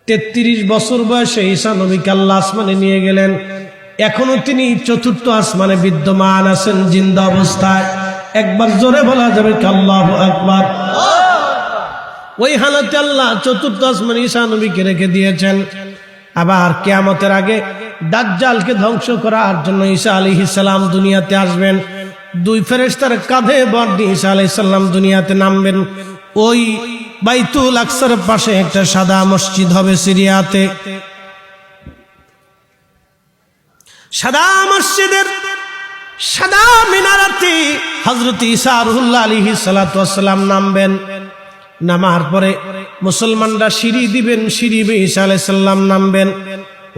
33 বছর বয়সে ঈসা নবীকে আল্লাহ আসমানে নিয়ে গেলেন। এখনো তিনি চতুর্থ আসমানে বিদ্যমান আছেন জিন্দা অবস্থায়। একবার জোরে বলা যাবে আল্লাহু আকবার। ওই হালতে আল্লাহ চতুর্থ আসমানে ঈসা নবীকে রেখে দিয়েছেন। আবার কিয়ামতের আগে দাজ্জালকে ধ্বংস করার জন্য ঈসা আলাইহিস সালাম দুনিয়াতে আসবেন। দুই ফেরেশতার কাঁধে ভর দিয়ে ঈসা আলাইহিস সালাম দুনিয়াতে নামবেন। ওই বাইতুল আকসার পাশে একটা সাদা মসজিদ হবে সিরিয়াতে। সাদা মসজিদের সাদা মিনারাতে হযরত ঈসা রুহুল্লাহ আলাইহিস সালাতু ওয়াস সালাম নামবেন। নামার পরে মুসলমানরা সিঁড়ি দিবেন, সিঁড়ি বেয়ে ঈসা আলাইহিস সালাম নামবেন।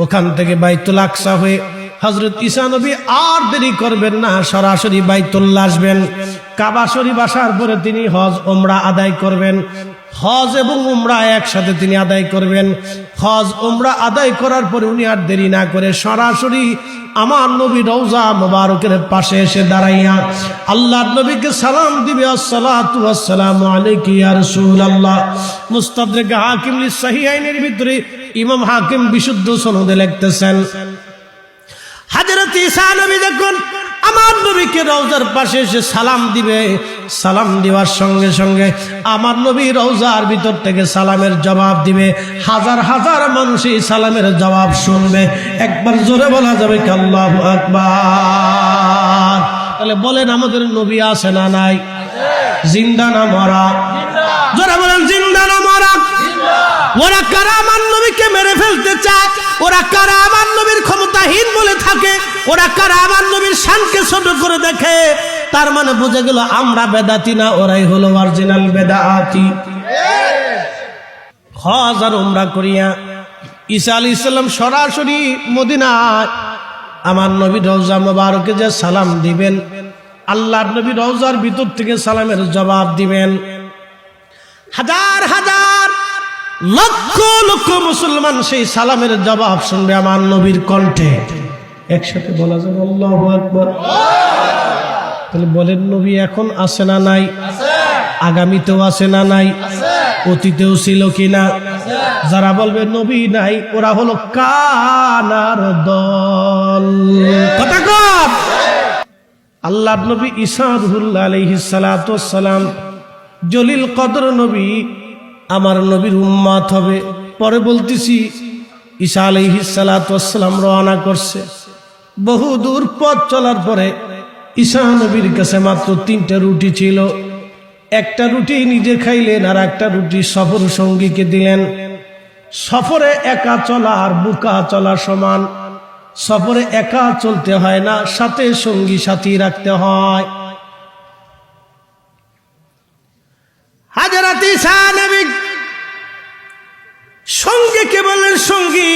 ওখান থেকে বাইতুল আকসা হয়ে হযরত ঈসা নবী আর দেরি করবেন না, সরাসরি বাইতুল্লাহ আসবেন। কাবা শরীফ আসার পরে তিনি হজ উমরা আদায় করবেন। হজ এবং উমরা একসাথে তিনি আদায় করবেন। হজ উমরা আদায় করার পরে উনি আর দেরি না করে সরাসরি আমার নবী রওজা মুবারকের পাশে এসে দাঁড়াইয়া আল্লাহর নবীকে সালাম দিবে, আসসালাতু ওয়াসসালামু আলাইকা ইয়া রাসূলুল্লাহ। মুস্তাদরাক হাকিম লিসহিহাইনের ভিতরে ইমাম হাকিম বিশুদ্ধ সনদে লিখতেছেন, হযরত ঈসা নবী যখন আমার নবীকে রওজার পাশে এসে সালাম দিবে, সালাম দেওয়ার সঙ্গে সঙ্গে আমার নবী রওজার ভিতর থেকে সালামের জবাব দিবে। হাজার হাজার মানুষ এই সালামের জবাব শুনবে। একবার জোরে বলা যাবে আল্লাহু আকবার। তাহলে বলেন আমাদের নবী আছে না নাই? জিন্দা না মরা? জোরে বলেন জিন্দা না মরা? ওরা কারা আমার নবীকে মেরে ফেলতে চায়? ওরা কারা আমার নবীর ক্ষমতাহীন বলে থাকে? ওরা কারা আমার নবীর শানকে ছোট করে দেখে? তার মানে বুঝে গেল আমরা বেদাতি না, ওরাই হলো অরিজিনাল বেদাতি। হজ আর উমরা করিয়া ঈসা আলাইহিস সালাম সরাসরি মদিনায় আমার নবী রওজা মুবারকে যে সালাম দিবেন, আল্লাহর নবী রওজার ভিতর থেকে সালামের জবাব দিবেন। হাজার হাজার লক্ষ লক্ষ মুসলমান সেই সালামের জবাব শুনবে আমার নবীর কণ্ঠে। একসাথে বলা যাবে আল্লাহু আকবার। তাহলে বলেন নবী এখন আছে না নাই? আগামীতেও আছে না নাই? অতীতেও ছিল কিনা? যারা বলবে নবী নাই ওরা হলো কানার দল। কথা কম। আল্লাহর নবী ঈসা রুহুল্লাহ আলাইহিস সালাতু ওয়াস সালাম জলিল কদর নবী, আমার নবীর উম্মত হবে। পরে বলতেছি ঈসা আলাইহিস সালাতু ওয়াস সালাম রওনা করছে। বহু দূর পথ চলার পরে ঈসা নবীর কাছে মাত্র 3টা রুটি ছিল। একটা রুটি নিজে খাইলেন আর একটা রুটি সফর সঙ্গীকে দিলেন। সফরে একা চলা আর বুকা চলা সমান। সফরে একা চলতে হয় না, সাথে সঙ্গী সাথী রাখতে হয়। হযরত ঈসা নবী সঙ্গীকে বললেন, সঙ্গী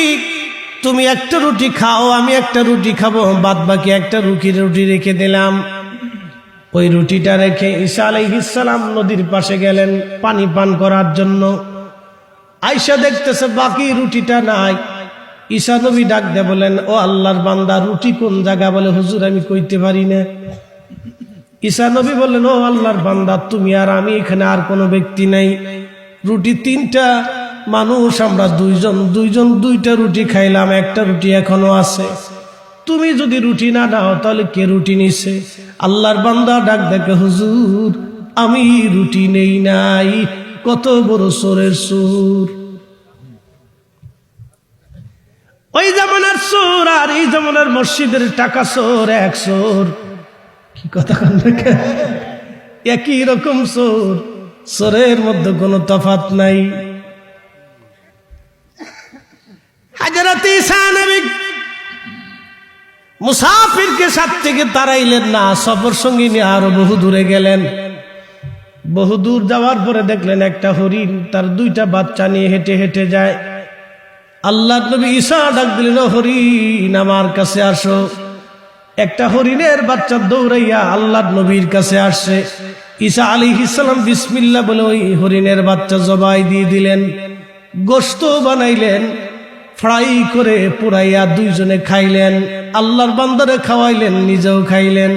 তুমি একটা রুটি খাও, আমি একটা রুটি খাবো, বাদ বাকি একটা রুটি রেখে দিলাম। ওই রুটিটা রেখে ঈসা আলাইহিস সালাম নদীর পাশে গেলেন পানি পান করার জন্য। আয়েশা দেখতেছে বাকি রুটিটা নাই। ঈসা নবী ডাক দিয়ে বলেন, ও আল্লাহর বান্দা, রুটি কোন জায়গা? বলে হুজুর আমি কইতে পারি না। ঈসা নবী বললেন, ও আল্লাহর বান্দা, তুমি আর আমি, এখানে আর কোনো ব্যক্তি নাই। রুটি 3টা, মানুষ আমরা দুইজন 2টা রুটি খাইলাম, একটা রুটি এখনো আছে। তুমি যদি রুটি না দাও তাহলে কে রুটি নিছে? আল্লাহর বান্দা ডাক দেখে, হুজুর আমি রুটি নেই নাই। কত বড় চোরের চোর! ওই জামানার চোর আর এই জামানার মসজিদের টাকা চোর এক চোর। কি কথা কন দেখে? একই রকম চোর, চোরের মধ্যে কোনো তফাৎ নাই। হযরত ঈসা নবী মুসাফিরকে সাথ থেকে তাড়াইলেন না, সফর সঙ্গী নিয়ে আরো বহু দূরে গেলেন। বহু দূর যাওয়ার পরে দেখলেন একটা হরিণ তার 2টা বাচ্চা নিয়ে হেঁটে হেঁটে যায়। আল্লাহর নবী ঈসা ডাক দিলেন, হরিণ আমার কাছে আসো। একটা হরিণের বাচ্চা দৌড়াইয়া আল্লাহর নবীর কাছে আসছে। ঈসা আলাইহিস সালাম বিসমিল্লাহ বলে ওই হরিণের বাচ্চা জবাই দিয়ে দিলেন। গোশত বানাইলেন, ফ্রাই করে পুরাইয়া দুইজনে খাইলেন। আল্লাহর বান্দারে খাওয়াইলেন, নিজেও খাইলেন।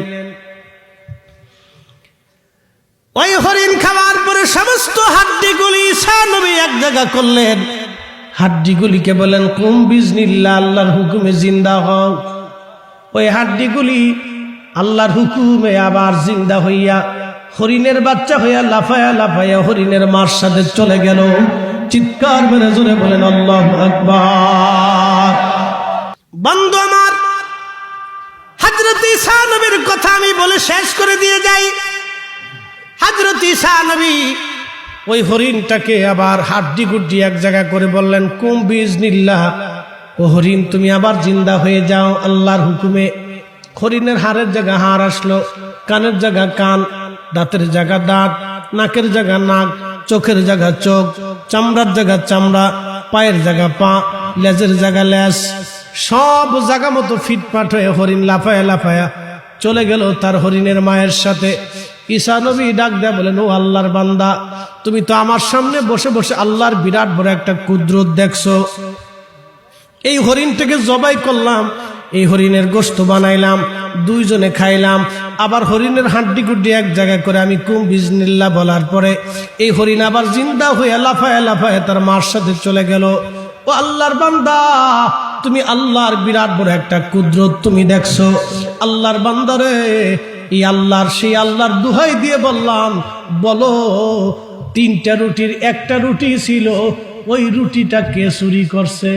ওই হরিণ খাওয়ার পরে সমস্ত হাড্ডিগুলি ঈসা নবী এক জায়গা করলেন। হাড্ডিগুলিকে বলেন কুম বিজনিল্লাহ, আল্লাহর হুকুমে জিন্দা হও। ওই হাড্ডিগুলি আল্লাহর হুকুমে আবার জিন্দা হইয়া হরিণের বাচ্চা হইয়া লাফায়া লাফায়া হরিণের মার সাথে চলে গেল। চিৎকার মেরে জোরে বলেন আল্লাহু আকবার। বন্ধু আমার, হযরত ঈসা নবীর কথা আমি বলে শেষ করে দিয়ে যাই। হযরত ঈসা নবী ওই হরিণটাকে আবার হাড্ডি গুড্ডি এক জায়গা করে বললেন কুম বিজনিল্লাহ, ও হরিণ তুমি আবার জিন্দা হয়ে যাও আল্লাহর হুকুমে। হরিণের হাড়ের জায়গা হাড় আসলো, কানের জায়গা কান, দাঁতের জায়গা দাঁত, নাকের জায়গা নাক, চোখের জায়গা চোখ, চামড়ার জায়গা চামড়া, পায়ের জায়গা পা, লেজের জায়গা লেজ, সব জায়গা মতো ফিটফাট হয়ে হরিণ লাফায়া লাফায়া চলে গেল তার হরিণের মায়ের সাথে। ঈসা নবী ডাক দেয়া বলেন, ও আল্লাহর বান্দা, তুমি তো আমার সামনে বসে বসে আল্লাহর বিরাট বড় একটা কুদরত দেখছো। এই হরিণটাকে জবাই করলাম, এই হরিণের গোশত বানাইলাম, দুইজনে খাইলাম, আবার হরিণের হাড্ডি গুড্ডি এক জায়গায় করে আমি কুম বিজনিল্লাহ বলার পরে এই হরিণ আবার জিন্দা হয়ে লাফায়া লাফায়া তার মার সাথে চলে গেল। ও আল্লাহর বান্দা, তুমি আল্লাহর বিরাট বড় একটা কুদরত তুমি দেখছো। আল্লাহর বান্দারে, এই আল্লাহর সেই আল্লাহর দুহাই দিয়ে বললাম, বলো 3টা রুটির একটা রুটি ছিল, ওই রুটিটা কে চুরি করছে?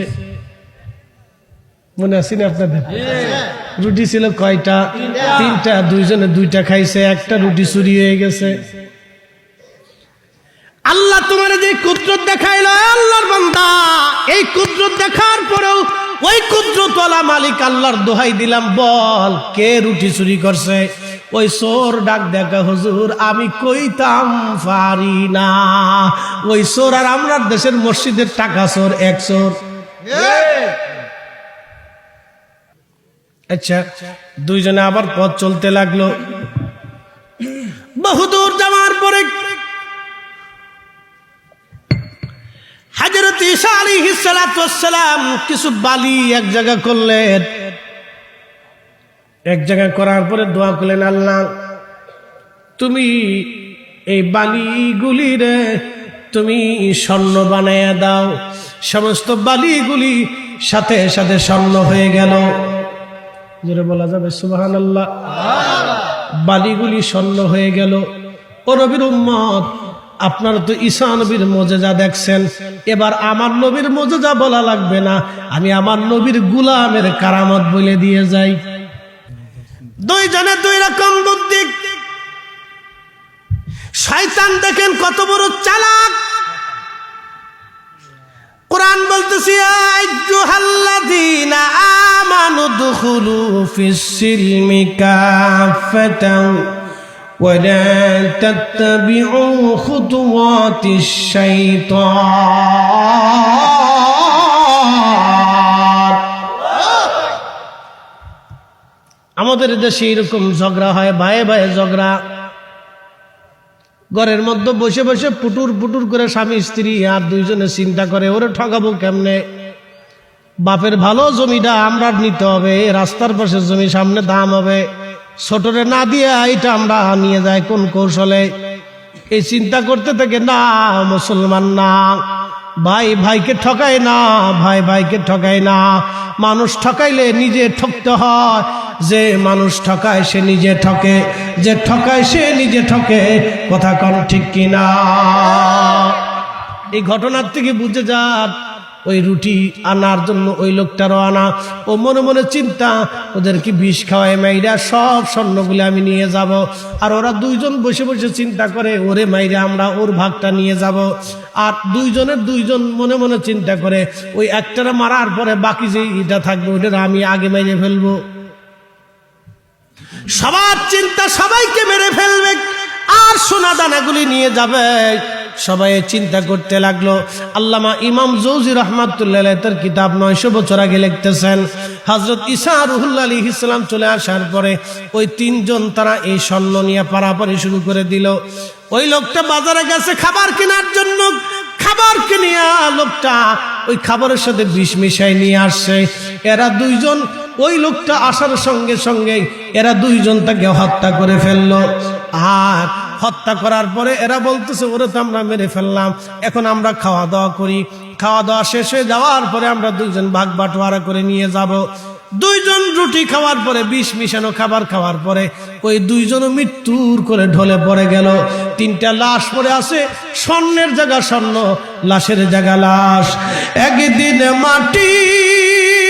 মনে আছে না আপনাদের? রুটি ছিল কয়টা? 3টা। দুইজনে 2টা খাইছে, একটা রুটি চুরি হয়ে গেছে। আল্লাহ তোমার যে কুদরত দেখাইলো আল্লাহর বান্দা, এই কুদরত দেখার পরেও ওই কুদরতওয়ালা মালিক আল্লাহর দোহাই দিলাম, বল কে রুটি চুরি করছে? ওই চোর ডাক দেখা, হুজুর আমি কইতাম পারি না। ওই চোর আর আমরা দেশের মসজিদের টাকা চোর, এক চোর। আচ্ছা, দুইজনে আবার পথ চলতে লাগলো। বহুদূর যাওয়ার পরে হযরত ঈসা আলাইহিস সালাতু ওয়াস সালাম কিছু বালি এক জায়গা করলেন। এক জায়গায় করার পরে দোয়া করলেন, আল্লাহ তুমি এই বালিগুলি রে তুমি স্বর্ণ বানাইয়া দাও। সমস্ত বালিগুলি সাথে সাথে স্বর্ণ হয়ে গেল। জোরে বলা যাবে সুবহানাল্লাহ। বালিগুলি স্বর্ণ হয়ে গেল। ও নবীর উম্মত, আপনারা তো ঈসা নবীর মুজিজা দেখছেন, এবার আমার নবীর মুজিজা বলা লাগবে না, আমি আমার নবীর গোলামের কারামত বলে দিয়ে যাই। দুইজনে দুই রকম বুদ্ধি। শয়তান দেখেন কত বড় চালাক। কোরআন বলতেছে, আইয়ুহাল্লাযীনা আমানু দুখুলু ফিস-সিলমি কাফাতান ওয়া লা তাত্তাবিউ খুতুওয়াতিশ-শাইতান। আমাদের দেশে এরকম ঝগড়া হয়, ভাইয়ে ভাইয়ে ঝগড়া। ঘরের মধ্যে বসে বসে পুটুর পুটুর করে স্বামী স্ত্রী আর দুইজনে চিন্তা করে, ওরে ঠকাবো কেমনে? বাপের ভালো জমিটা আমরা নিতে হবে, রাস্তার পাশে জমি সামনে দাম হবে, ছোটরে না দিয়ে এটা আমরা নিয়ে যাই কোন কৌশলে? এই চিন্তা করতে থাকে। না, মুসলমান না, ভাই ভাইকে ঠকায় না, ভাই ভাইকে ঠকায় না। মানুষ ঠকাইলে নিজে ঠকতে হয়। যে মানুষ ঠকায় সে নিজে ঠকে, যে ঠকায় সে নিজে ঠকে। কথা কোন ঠিক কিনা? এই ঘটনার থেকে বুঝে যান, ওই রুটি আনার জন্য ওই লোকটারও আনা, ও মনে মনে চিন্তা, ওদেরকে বিষ খাওয়ায় মাইরা সব স্বর্ণগুলো আমি নিয়ে যাব। আর ওরা দুইজন বসে বসে চিন্তা করে, ওরে মাইরা আমরা ওর ভাগটা নিয়ে যাব। আর দুইজনের দুইজন মনে মনে চিন্তা করে, ওই একটারা মারার পরে বাকি যে এটা থাকবে ওইটা আমি আগে মেরে ফেলবো। সবার চিন্তা সবাইকে মেরে ফেলবে আর সোনা দানাগুলি নিয়ে যাবে। সবাই চিন্তা করতে লাগলো। আল্লামা ইমাম জৌজি রহমাতুল্লাহ আলাইহি তার কিতাব 900 বছর আগে লিখতেছেন, হযরত ঈসা রুহুল্লাহ আলাইহিস সালাম চলে আসার পরে ওই 3 জন তারা এই স্বর্ণ নিয়ে পারাপারি শুরু করে দিল। ওই লোকটা বাজারে গেছে খাবার কেনার জন্য, খাবার কিনিয়া লোকটা ওই খাবারের সাথে বিষ মিশাই নিয়ে আসছে। এরা দুইজন ওই লোকটা আসার সঙ্গে সঙ্গে এরা দুইজন তাকে হত্যা করে ফেললো। আর হত্যা করার পরে এরা বলতেছে, ওরে তো আমরা মেরে ফেললাম, এখন আমরা খাওয়া দাওয়া করি। খাওয়া দাওয়া শেষ হয়ে যাওয়ার পরে আমরা দুইজন ভাগ বাটোয়ারা করে নিয়ে যাব। দুইজন রুটি খাওয়ার পরে বিষ মিশানো খাবার খাওয়ার পরে ওই দুইজনও মৃত্যুর করে ঢলে পড়ে গেল। তিনটা লাশ পড়ে আছে, স্বর্ণের জায়গা স্বর্ণ, লাশের জায়গা লাশ। একদিন মাটির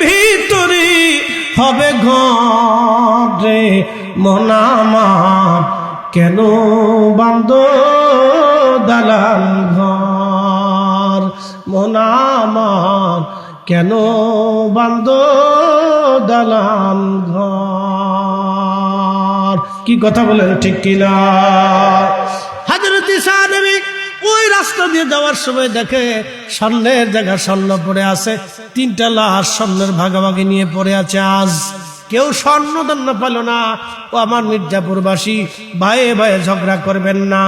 ভিতরে হবে ঘরে, মন আমার কেন বান্ধ দালান ঘর, মন আমার কেন বান্ধ দালান ঘর। কি কথা বলেন ঠিক কিনা? হযরত ঈসা নবী ওই রাস্তা দিয়ে যাওয়ার সময় দেখে স্বর্ণের জায়গা স্বর্ণ পড়ে আছে, তিনটা লাশ স্বর্ণের ভাগাভাগি নিয়ে পড়ে আছে। আজ কেউ স্বর্ণদণ্ড পেল না। ও আমার মির্জাপুরবাসী, ভাইয়ে ভাইয়ে ঝগড়া করবেন না,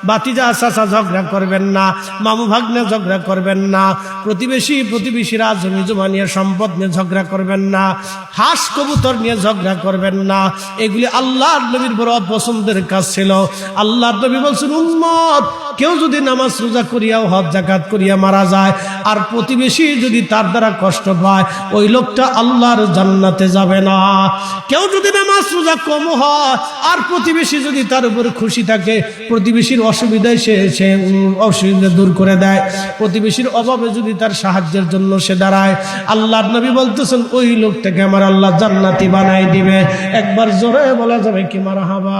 বাতিজা চাচা ঝগড়া করবেন না, মামু ভাগ্নে ঝগড়া করবেন না, প্রতিবেশীরা জমি জমা নিয়ে সম্পদ নিয়ে ঝগড়া করবেন না, হাঁস কবুতর নিয়ে ঝগড়া করবেন না। এগুলি আল্লাহর নবীর বড় পছন্দের কাজ ছিল। আল্লাহর নবী বলছেন, উম্মত কেউ যদি নামাজ রোজা করিয়াও হজ যাকাত করিয়া মারা যায় আর প্রতিবেশী যদি তার দ্বারা কষ্ট পায়, ওই লোকটা আল্লাহর জান্নাতে যাবে না। কেউ যদি নামাজ রোজা কম হয় আর প্রতিবেশী যদি তার উপর খুশি থাকে, প্রতিবেশীর অসুবিধায় সে অসুবিধা দূর করে দেয়, প্রতিবেশীর অভাবে যদি তার সাহায্যের জন্য সে দাঁড়ায়, আল্লাহর নবী বলতেছেন ওই লোকটাকে আমার আল্লাহ জান্নাতি বানাই দিবে। একবার জোরে বলা যাবে কি মারহাবা?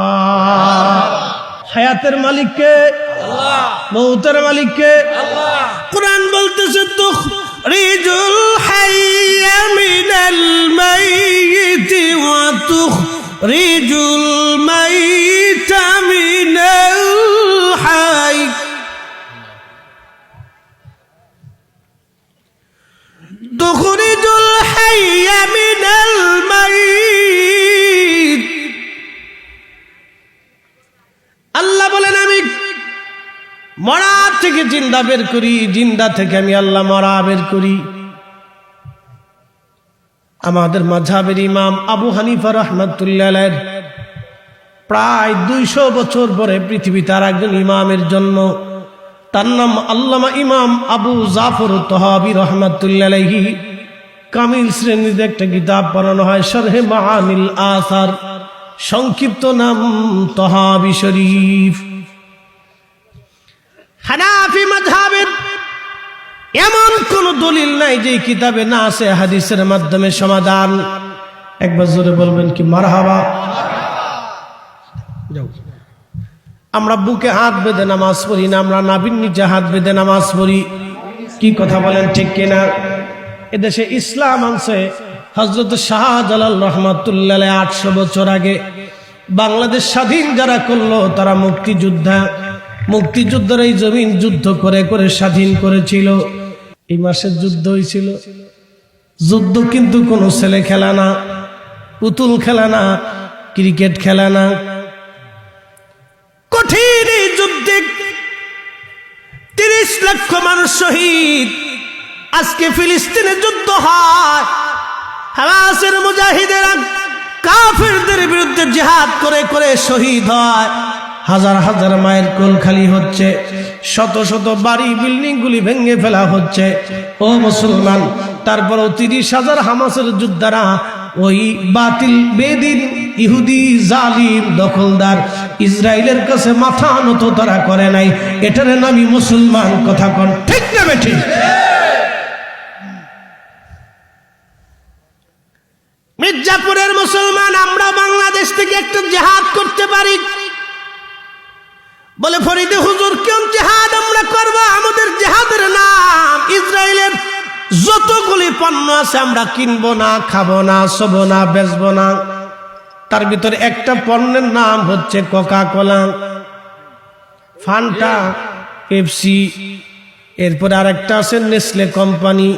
হায়াতের মালিককে আল্লাহ, মৌতের মালিককে আল্লাহ। কুরআন বলতেছে তুখরিজুল হাইয়া মিনাল মাইয়িতি ওয়া তুখরিজুল মাইয়িতা মিনাল হাই। তুখরিজুল হাইয়া মিনাল মাইয়িত। আল্লাহ বলেন আমি মরা থেকে জিন্দা বের করি, জিন্দা থেকে আমি আল্লাহ মরা বের করি। আমাদের মাযহাবের ইমাম আবু হানিফা রাহমাতুল্লাহ আলাইহি প্রায় 200 বছর পরে পৃথিবীতে আর একজন ইমামের জন্ম। তার নাম আল্লামা ইমাম আবু জাফর তাহাবী রাহমাতুল্লাহ আলাইহি। কামিল শ্রেণীতে একটা কিতাব পড়ানো হয়, শরহে মাআনিল আসার, সংক্ষিপ্ত নাম তাহাবী শরীফ। হানাফি মাযহাবের এমন কোন দলিল নাই যে কিতাবে না আছে হাদিসের মাধ্যমে সমাধান। একবার জোরে বলবেন কি মারহাবা? আমরা বুকে হাত বেঁধে নামাজ পড়ি না, আমরা নাভির নিচে হাত বেঁধে নামাজ পড়ি। কি কথা বলেন ঠিক কিনা? এদেশে ইসলাম আনছে হযরত শাহজালাল রাহমাতুল্লাহ আলাইহি 800 বছর আগে। বাংলাদেশ স্বাধীন যারা করলো তারা মুক্তিযুদ্ধের এই জমিন যুদ্ধ করে করে স্বাধীন করেছিল। এই মাসে যুদ্ধ হয়েছিল। যুদ্ধ কিন্তু কোনো ছেলে খেলা না, পুতুল খেলা না, ক্রিকেট খেলা না। কঠিন এই যুদ্ধে 30 লক্ষ মানুষ শহীদ। আজকে ফিলিস্তিনে যুদ্ধ হয়, হামাসের মুজাহিদেরা কাফেরদের বিরুদ্ধে জিহাদ করে করে শহীদ হয়। হাজার হাজার মায়ের কোল খালি হচ্ছে, শত শত বাড়ি বিল্ডিং গুলি ভেঙে ফেলা হচ্ছে। ও মুসলমান, তারপরও 30,000 হামাসের যোদ্ধারা ওই বাতিল বেদিন ইহুদি জালিম দখলদার ইসরায়েলের কাছে মাথা নত তারা করে নাই। এটার নামই মুসলমান। কথা কোন ঠিক না বেঠিক? মির্জাপুরের মুসলমান আমরা বাংলাদেশ থেকে একটা জিহাদ করতে পারি। বলে ফরিদে হুজুর কোন জিহাদ আমরা করব? আমাদের জিহাদের নাম ইসরায়েলের যতগুলি পণ্য আছে আমরা কিনবো না, খাবো না, শোবো না, বেচবো না। তার ভিতরে একটা পণ্যের নাম হচ্ছে কোকা কোলা, ফান্টা, পেপসি। এরপরে আরেকটা আছে নেসলে কোম্পানি,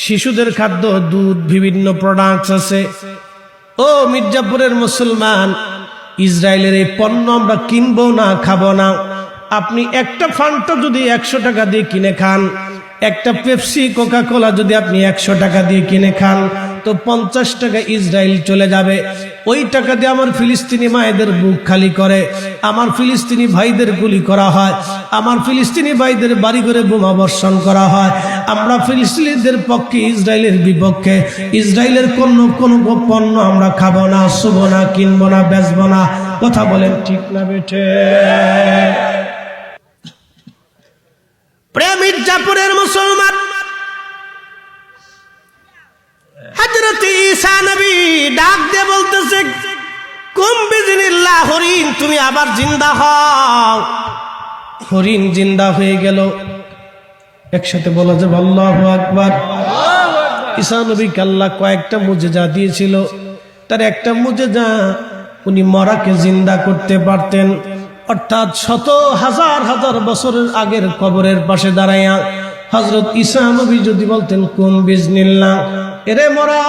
শিশুদের খাদ্য, দুধ, বিভিন্ন প্রোডাক্টস আছে। ও মির্জাপুরের মুসলমান, ইসরায়েলের এই পণ্য আমরা কিনবো না, খাবো না। আপনি একটা ফান্টা যদি 100 টাকা দিয়ে কিনে খান, একটা পেপসি কোকা কোলা যদি আপনি 100 টাকা দিয়ে কিনে খান, তো 50 টাকা ইসরায়েল চলে যাবে। ওই টাকা দিয়ে আমার ফিলিস্তিনি মায়েদের বুক খালি করে, আমার ফিলিস্তিনি ভাইদের গুলি করা হয়, আমার ফিলিস্তিনি ভাইদের বাড়ি ঘরে বোমা বর্ষণ করা হয়। আমরা ফিলিস্তিনিদের পক্ষে, ইসরায়েলের বিপক্ষে। ইসরায়েলের কোনো পণ্য আমরা খাবো না, শুবো না, কিনবো না, বেচবো না। কথা বলেন ঠিক না বেঠে? প্রেম মির্জাপুরের মুসলমান হযরত ঈসা নবী ডাক দিয়ে বলতেছে, কুম বিজিনিল্লাহ, হরিণ তুমি আবার জিন্দা হও। হরিণ জিন্দা হয়ে গেল। একসাথে বলা যাবে আল্লাহু আকবার। ঈসা নবীকে আল্লাহ কয়েকটা মুজিজা দিয়েছিল। তার একটা মুজিজা, উনি মরাকে জিন্দা করতে পারতেন। অর্থাৎ শত হাজার হাজার বছরের আগের কবরের পাশে দাঁড়াইয়া হযরত ঈসা নবী যদি বলতেন কুম বিজনিল্লাহ, এরে মরা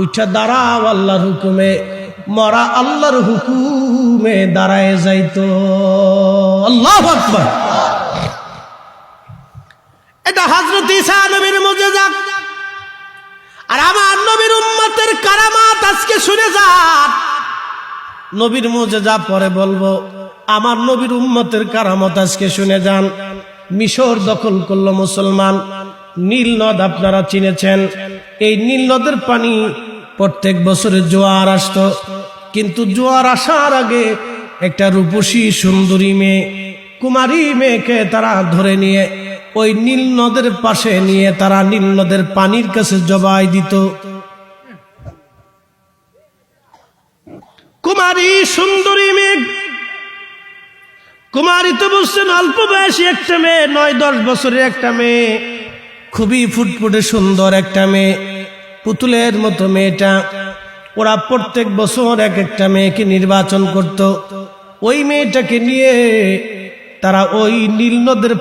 উঠা দাঁড়াও আল্লাহর হুকুমে, মরা আল্লাহর হুকুমে দাঁড়ায় যাইতো। আল্লাহু আকবার। এটা হযরত ঈসা নবীর মুজিজা। আর আমার নবীর উম্মতের কারামাত আজকে শুনে যান। নবীর মুজিজা পরে বলবো, আমার নবীর উম্মতের কারামত আজকে শুনে যান। মিশর দখল করলো মুসলমান। নীল নদ আপনারা চিনেছেন। এই নীল নদের পানি প্রত্যেক বছরে জোয়ার আসতো, কিন্তু জোয়ার আসার আগে একটা রূপসী সুন্দরী মেয়ে, কুমারী মেয়েকে তারা ধরে নিয়ে ওই নীল নদের পাশে নিয়ে তারা নীল নদের পানির কাছে জবাই দিত। কুমারী সুন্দরী মেয়ে, কুমারী তো বুঝছেন অল্প বয়সী একটা মেয়ে, 9-10 বছরের একটা মেয়ে, খুবই ফুটফুটে সুন্দর একটা মেয়ে, পুতুলের মতো মেয়েটা। ওরা প্রত্যেক বছর এক একটা মেয়েকে নির্বাচন করত। ওই মেয়েটাকে নিয়ে তারা ওই নীল নদের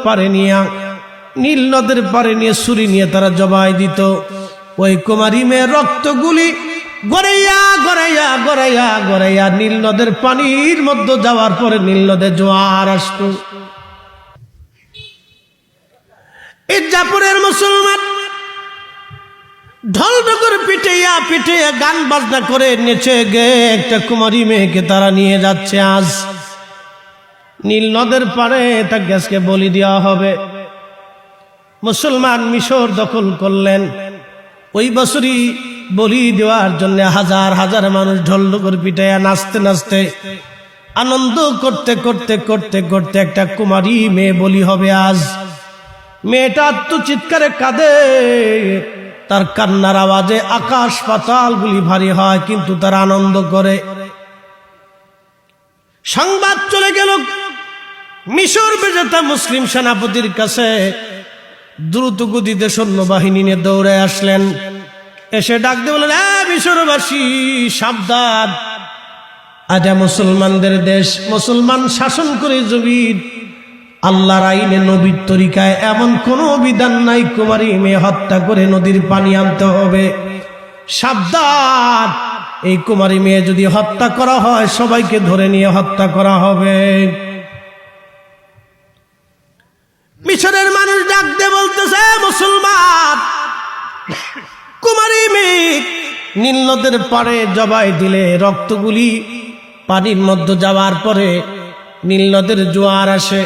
পারে নিয়ে ছুরি নিয়ে তারা জবাই দিত। ওই কুমারী মেয়ের রক্তগুলি গড়াইয়া গড়াইয়া গড়াইয়া গড়াইয়া নীল নদের পানির মধ্যে যাওয়ার পরে নীল নদে জোয়ার আসত। মির্জাপুরের মুসলমান ঢোল ডগর পিটাইয়া পিটাইয়া গান বাজনা করে নেচে গে একটা কুমারী মেয়েকে তারা নিয়ে যাচ্ছে। আজ নীল নদের পারে তাকে আজকে বলি দেওয়া হবে। মুসলমান মিশর দখল করলেন। ওই বছরই বলি দেওয়ার জন্য হাজার হাজার মানুষ ঢোল ডগর পিটাইয়া নাচতে নাচতে আনন্দ করতে করতে করতে করতে একটা কুমারী মেয়ে বলি হবে আজ। মেয়েটা আত্মচিৎকারে কাঁদে, তার কান্নার আওয়াজে আকাশ পাতাল গুলি ভারী হয়, কিন্তু তার আনন্দ করে। সংবাদ চলে গেল মিশর বিজেতা মুসলিম সেনাপতির কাছে। দ্রুত গতিতে সৈন্যবাহিনী নিয়ে দৌড়ে আসলেন। এসে ডাক দিয়ে বললেন, মিশরবাসী সাবধান, এটা মুসলমানদের দেশ, মুসলমান শাসন করে জমিন। আল্লাহর আইনে নবীর তরিকায় এমন কোন বিধান নাই কুমারী মেয়ে হত্যা করে নদীর পানি আনতে হবে। সাবধান, এই কুমারী মেয়ে যদি হত্যা করা হয় সবাইকে ধরে নিয়ে হত্যা করা হবে। মিশরের মানুষ ডাক দিয়ে বলতেছে, মুসলমান কুমারী মেয়ে নীল নদের পাড়ে জবাই দিলে রক্তগুলি পানির মধ্যে যাওয়ার পরে নীল নদের জোয়ার আসে।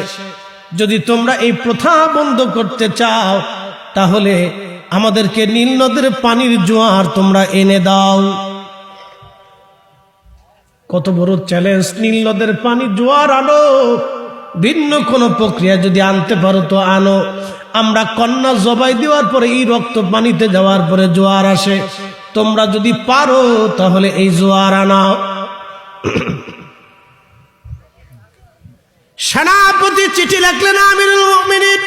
যদি তোমরা এই প্রথা বন্ধ করতে চাও তাহলে আমাদেরকে নীল নদের পানির জোয়ার তোমরা এনে দাও। কত বড় চ্যালেঞ্জ! নীল নদের পানি জোয়ার আনো, ভিন্ন কোন প্রক্রিয়া যদি আনতে পারো তো আনো। আমরা কন্যা জবাই দেওয়ার পরে এই রক্ত পানিতে যাওয়ার পরে জোয়ার আসে, তোমরা যদি পারো তাহলে এই জোয়ার আনাও। সেনাপতি চিঠি লিখলেন আমিরুল মুমিনিন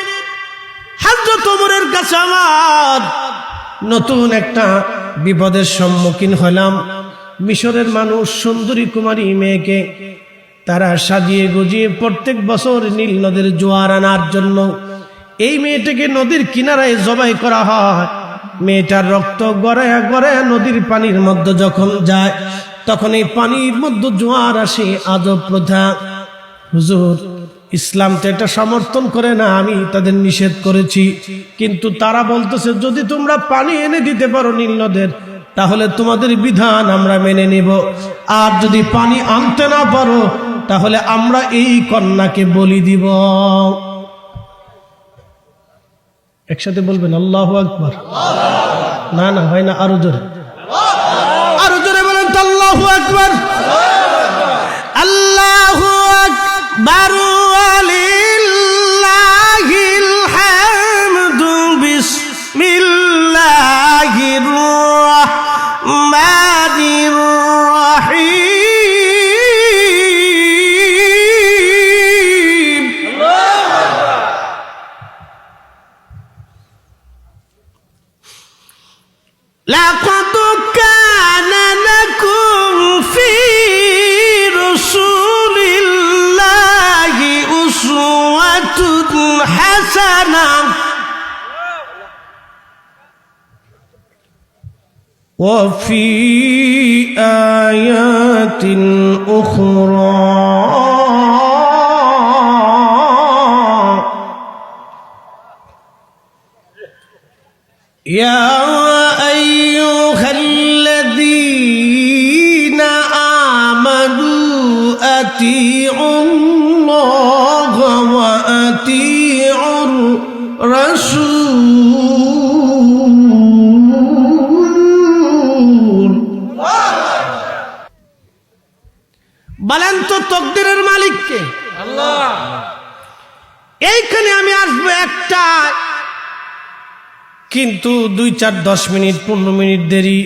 হযরত ওমরের কাছে, আমার নতুন একটা বিপদের সম্মুখীন হলাম। মিশরের মানুষ সুন্দরী কুমারী মেয়েকে তারা সাজিয়ে গুজিয়ে প্রত্যেক বছর নীল নদের জোয়ার আনার জন্য এই মেয়েটাকে নদীর কিনারায় জবাই করা হয়। মেয়েটার রক্ত গড়ায়া গড়ায়া নদীর পানির মধ্যে যখন যায় তখন এই পানির মধ্যে জোয়ার আসে। আজব প্রথা। হুজুর, ইসলাম তো এটা সমর্থন করে না, আমি তাদের নিষেধ করেছি। কিন্তু তারা বলতেছে যদি তোমরা পানি এনে দিতে পারো নীল নদের, তাহলে তোমাদের বিধান আমরা মেনে নিব, আর যদি পানি আনতে না পারো তাহলে আমরা এই কন্যাকে বলি দিব। একসাথে বলবেন আল্লাহু আকবার। না না হয় না, আরো জোরে, আরো জোরে বলেন তো আল্লাহু আকবার। আল্লাহু আকবার ওয়ালিল্লাহিল হামদু। বিসমিল্লাহির রাহমানির রাহিম। লাকাদ কানা লাকুম ফি রাসূলিল্লাহি উসওয়াতুন হাসানাহ ওয়া ফি আয়াতিন উখরা ইয়া আইয়ুহাল্লাযীনা আমানু আতিউল্লাহ ওয়া আতিউর রাসূল। বলেন তো তকদিরের মালিক কে? আল্লাহ। এইখানে আমি আসবো একটা, কিন্তু 2, 4, 10 মিনিট 15 মিনিট দেরি,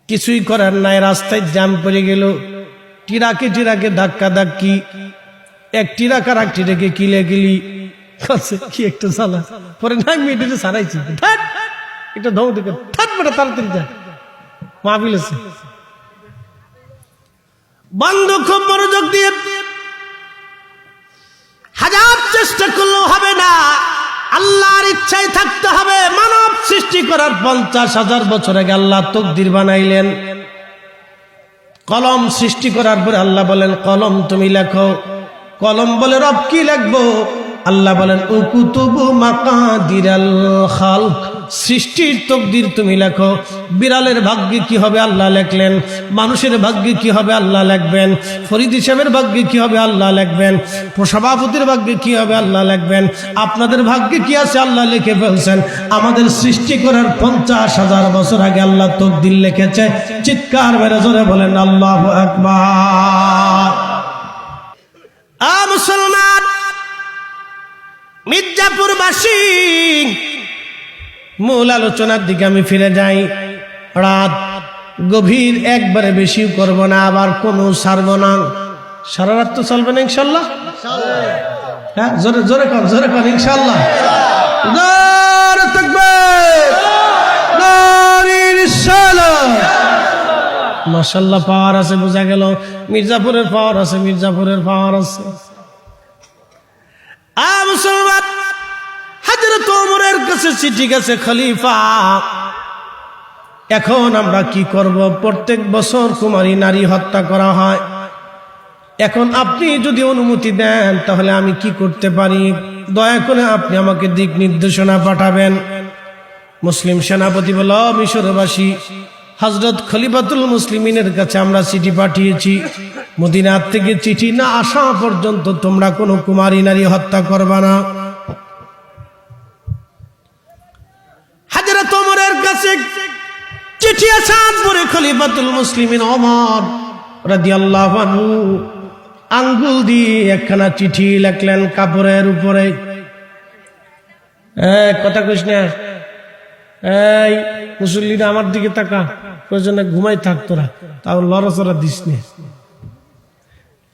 কিছুই করার নাই। রাস্তায় জ্যাম পড়ে গেল, টিরাকে ধাক্কা ধাক্কি, এক টিরাক আর এক টিরাকে কিলে গেলি কি একটা চালা পরে 9 মিনিটে সারাইছি। একটা ধৌ দেখে তাড়াতাড়ি যা, মাহফিল আছে। বন্ধু খুব মনোযোগ দিয়ে, হাজার চেষ্টা করলেও হবে না, আল্লাহর ইচ্ছায় থাকতে হবে। মানব সৃষ্টি করার 50,000 বছর আগে আল্লাহ তকদির বানাইলেন। কলম সৃষ্টি করার পরে আল্লাহ বলেন কলম তুমি লেখো। কলম বলে রব কি লিখবো? আল্লাহ বলেন উকুতুবু মাকাদিরাল খালক, সৃষ্টির তকদির তুমি লেখো। বিড়ালের ভাগ্যে কি হবে আল্লাহ লেখলেন, মানুষের ভাগ্যে কি হবে আল্লাহ লিখবেন, ফরিদ হিসাবের ভাগ্যে কি হবে আল্লাহ লিখবেন, সভাপতির ভাগ্যে কি হবে আল্লাহ লিখবেন, আপনাদের ভাগ্যে কি আছে আল্লাহ লিখে ফেলছেন। আমাদের সৃষ্টি করার 50,000 বছর আগে আল্লাহ তকদির লিখেছে। চিৎকার মেরে জোরে বলেন আল্লাহু আকবার। মুসলমান, মির্জাপুরবাসী, মূল আলোচনার দিকে আমি ফিরে যাই। রাত গভীর, একবারে বেশি করব না, আবার কোনো ছাড়ব না। সারা রাত তো চলবে না ইনশাল্লাহ? হ্যাঁ, জোরে জোরে কর, জোরে কর ইনশাল্লাহ। নারে তাকবীর, নারে রিসালাহ। মাশাআল্লাহ, পাওয়ার আছে, বোঝা গেল মির্জাপুরের পাওয়ার আছে, মির্জাপুরের পাওয়ার আছে। মুসলমান, হযরত ওমরের কাছে চিঠি গেছে, খলিফা এখন আমরা কি করব? প্রত্যেক বছর কুমারী নারী হত্যা করা হয়। এখন আপনি যদি অনুমতি দেন তাহলে আমি কি করতে পারি? দয়া করে আপনি আমাকে দিক নির্দেশনা পাঠাবেন। মুসলিম সেনাপতি বলল, মিশরবাসী হযরত খলিফাতুল মুসলিমিনের কাছে আমরা চিঠি পাঠিয়েছি, মদিনা থেকে চিঠি না আসা পর্যন্ত তোমরা কোনো কুমারী নারী হত্যা করবা না। হযরত ওমরের কাছে চিঠি আসার পরে খলিফাতুল মুসলিমিন ওমর রাদিয়াল্লাহু আনহু আঙ্গুল দিয়ে একখানা চিঠি লিখলেন কাপড়ের উপরে। কথা কইস না, এই মুসল্লিরা আমার দিকে তাকা, প্রয়োজনে ঘুমাই থাক তোরা, তাও লড়াচড়া দিস নে।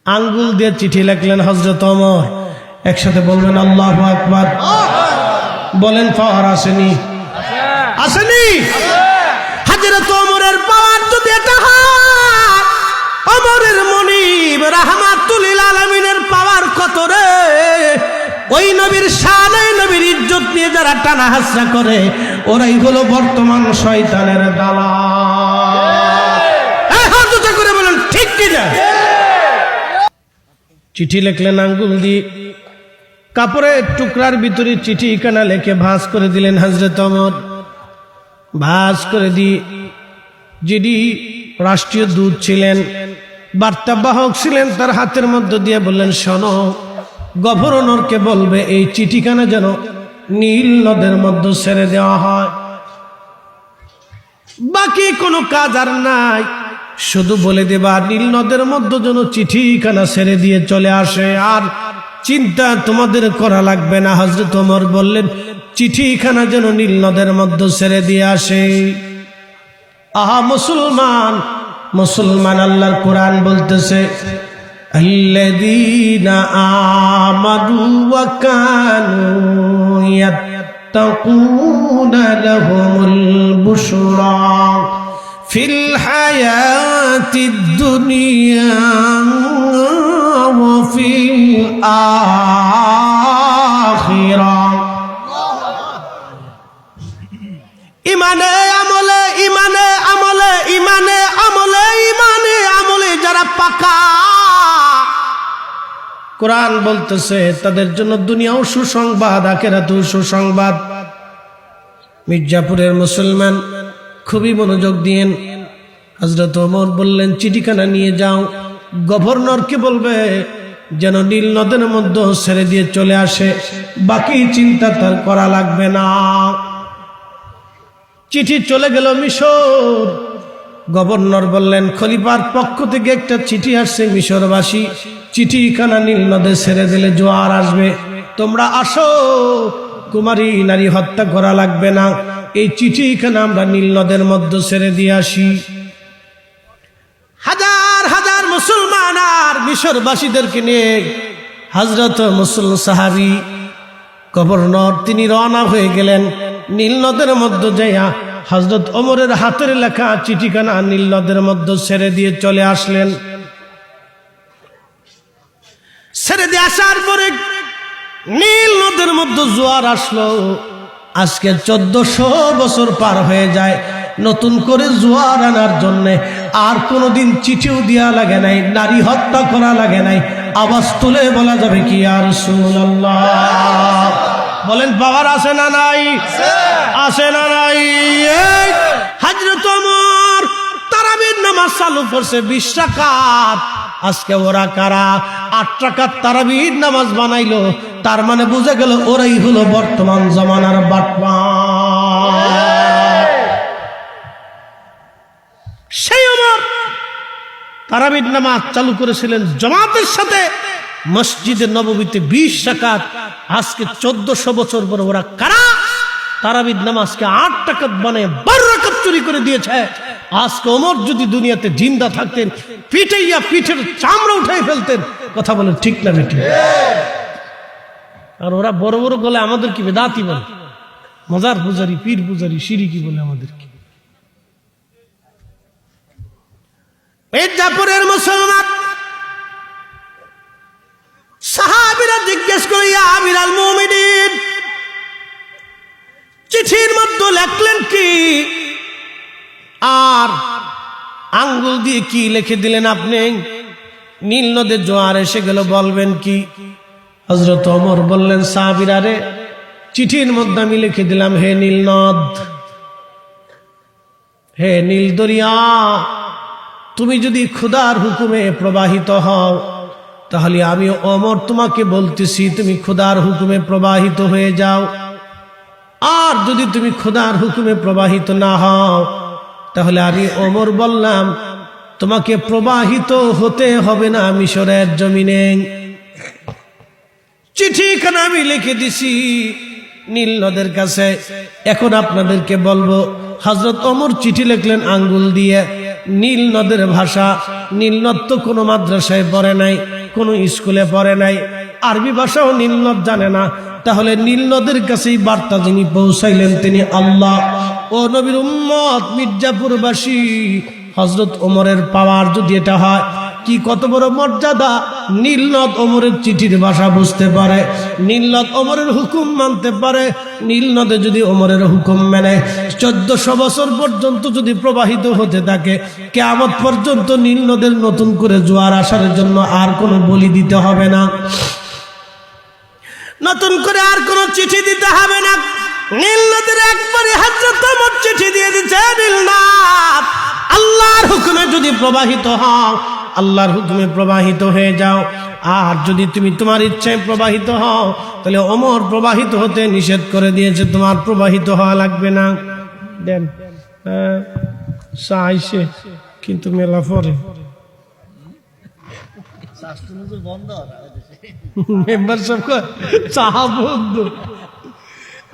আঙ্গুল দিয়ে চিঠি লিখলেন হযরত ওমর। একসাথে বলবেন আল্লাহু আকবার। বলেন পাওয়ার আসেনি? আসেনি? হযরত ওমরের পাওয়ার যদি এটা হয়, ওমরের মুনিব রাহমাতুল লিল আলামিনের পাওয়ার কত রে! ওই নবীর শান, ওই নবীর ইজ্জত নিয়ে যারা টানা হাসরা করে, ওরাই হলো বর্তমান শয়তানের দালাল। হাত উঁচু করে বলেন ঠিক কি না? চিঠি লিখলেন আঙ্গুল দিয়ে, কাপড়ের টুকরার ভিতরে চিঠিখানা লিখে ভাঁজ করে দিলেন হযরত ওমর। ভাঁজ করে দিয়ে যিনি রাষ্ট্রীয় দূত ছিলেন, বার্তাবাহক ছিলেন, তার হাতের মধ্যে দিয়ে বললেন, শোনো, গভর্নরকে বলবে এই চিঠিখানা যেন নীল নদের মধ্যে ছেড়ে দেওয়া হয়। বাকি কোনো কাজ আর নাই, শুধু বলে দেবা নীল নদের মধ্যে যেন চিঠিখানা ছেড়ে দিয়ে চলে আসে, আর চিন্তা তোমাদের করা লাগবে না। হযরত ওমর বললেন, চিঠিখানা যেন নীল নদের মধ্যে ছেড়ে দিয়ে আসে। আহা মুসলমান, মুসলমান, আল্লাহর কোরআন বলতেছে, আল্লাযীনা আমানু ওয়া কানু ইয়াত্তাকুনা লাহুমুল বুশরা ফিল হায়াতিদ দুনিয়া ওয়া ফিল আখিরাহ। ইমানে আমলে, ইমানে আমলে, ইমানে আমলে, ইমানে আমলে যারা পাকা, কোরআন বলতেছে তাদের জন্য দুনিয়াও সুসংবাদ, আখিরাতেও সুসংবাদ। মির্জাপুরের মুসলমান খুবই মনোযোগ দিয়েন। হযরত ওমর বললেন, চিঠিখানা নিয়ে যাও, গভর্নরকে বলবে যেন নীল নদের মধ্যে ছেড়ে দিয়ে চলে আসে, বাকি চিন্তা তার করা লাগবে না। চিঠি চলে গেল মিশর। গভর্নর বললেন, খলিফার পক্ষ থেকে একটা চিঠি আসছে মিশরবাসী, চিঠিখানা নীল নদে ছেড়ে দিলে জোয়ার আসবে, তোমরা আসো, কুমারী নারী হত্যা করা লাগবে না, এই চিঠিখানা আমরা নীল নদের মধ্যে ছেড়ে দিয়ে আসি। হাজার হাজার মুসলমান আর মিশরবাসীদেরকে নিয়ে হযরত মুসলিম সাহাবী গভর্নর তিনি রওনা হয়ে গেলেন। নীল নদের মধ্যে যাইয়া হযরত ওমরের হাতের লেখা চিঠিখানা নীল নদের মধ্যে ছেড়ে দিয়ে চলে আসলেন। ছেড়ে দিয়ে আসার পরে নীল নদের মধ্যে জোয়ার আসলো। আজকে 1400 বছর পার হয়ে যায়, নতুন করে জোয়ার আনার জন্য আর কোনোদিন চিঠিও দেওয়া লাগে নাই, নারী হত্যা করা লাগে নাই। আওয়াজ তুলে বলা যাবে কি ইয়া রাসূলুল্লাহ? বলেন পাওয়ার আছে না নাই? আছে না নাই? হযরত ওমর তারাবির নামাজ চালু করছে 20 রাকাত। আজকে ওরা কারা 8 রাকাত তারাবির নামাজ বানাইলো, তার মানে বুঝে গেল ওরাই হলো বর্তমান জমানার বাটপার। সেই ওমর তারাবির নামাজ চালু করেছিলেন জামাতের সাথে মসজিদে নববীতে 20 রাকাত। আজকে 1400 বছর পরে ওরা কারা তারাবির নামাজকে 8 রাকাত বানায় 12 রাকাত চুরি করে দিয়েছে। আজকে ওমর যদি দুনিয়াতে জিন্দা থাকতেন, পিটাইয়া পিঠের চামড়া উঠাই ফেলতেন। কথা বলেন ঠিক না বেটি? আর ওরা বড় বড় গলে আমাদের কি বেদাতি বলে, মজার পূজারি, পীর পূজারি, শিরিকি বলে আমাদের কি। মির্জাপুরের মুসলমান সাহাবীরা জিজ্ঞেস করে, ইয়া আমিরাল মুমিনিন, চিঠির মধ্যে লেখলেন কি আর আঙ্গুল দিয়ে কি লিখে দিলেন আপনি? নীল নদের জোয়ার এসে গেল, বলবেন কি? হযরত ওমর বললেন, সাহাবীরা রে, চিঠির মধ্যে আমি লিখে দিলাম, হে নীল নদ, হে নীল দরিয়া, তুমি যদি খোদার হুকুমে প্রবাহিত হও, তাহলে আমি ওমর তোমাকে বলতেছি তুমি খোদার হুকুমে প্রবাহিত হয়ে যাও। আর যদি তুমি খোদার হুকুমে প্রবাহিত না হও, তাহলে আমি ওমর বললাম তোমাকে প্রবাহিত হতে হবে না মিশরের জমিনে। চিঠিখানা আমি লিখে দিছি নীল নদের কাছে। এখন আপনাদেরকে বলবো, হযরত ওমর চিঠি লিখলেন আঙ্গুল দিয়ে, নীল নদের ভাষা। নীল নদ তো কোনো মাদ্রাসায় পড়ে নাই, কোনো স্কুলে পড়ে নাই, আরবি ভাষাও নীল নদ জানে না। তাহলে নীল নদের কাছেই বার্তা যিনি পৌঁছাইলেন তিনি আল্লাহ। ও নবীর উম্মত মির্জাপুরবাসী, হযরত ওমরের পাওয়ার যদি এটা হয়, কি কত বড় মর্যাদা! নীল নদ ওমরের চিঠির ভাষা বুঝতে পারে। নীল নদ ওমরের হুকুম মানতে পারে, নীল নদে যদি ওমরের হুকুম মেনে 1400 বছর পর্যন্ত যদি প্রবাহিত হতে থাকে, কিয়ামত পর্যন্ত নীল নদের নতুন করে জোয়ার আসার জন্য আর কোনো বলি দিতে হবে না, নতুন করে আর কোনো চিঠি দিতে হবে না। নীল নদের একবারে হযরত ওমর চিঠি দিয়ে দিচ্ছে, নীল নদ আল্লাহর হুকুমে যদি প্রবাহিত হও, আল্লাহর হুকুমে প্রবাহিত হয়ে যাও, আর যদি তুমি তোমার ইচ্ছায় প্রবাহিত হও তাহলে ওমর প্রবাহিত হতে নিষেধ করে দিয়েছে, তোমার প্রবাহিত হওয়া লাগবে না। দেন চাইছে কিন্তু মেলা পরে মেম্বার সব চা বন্ধ।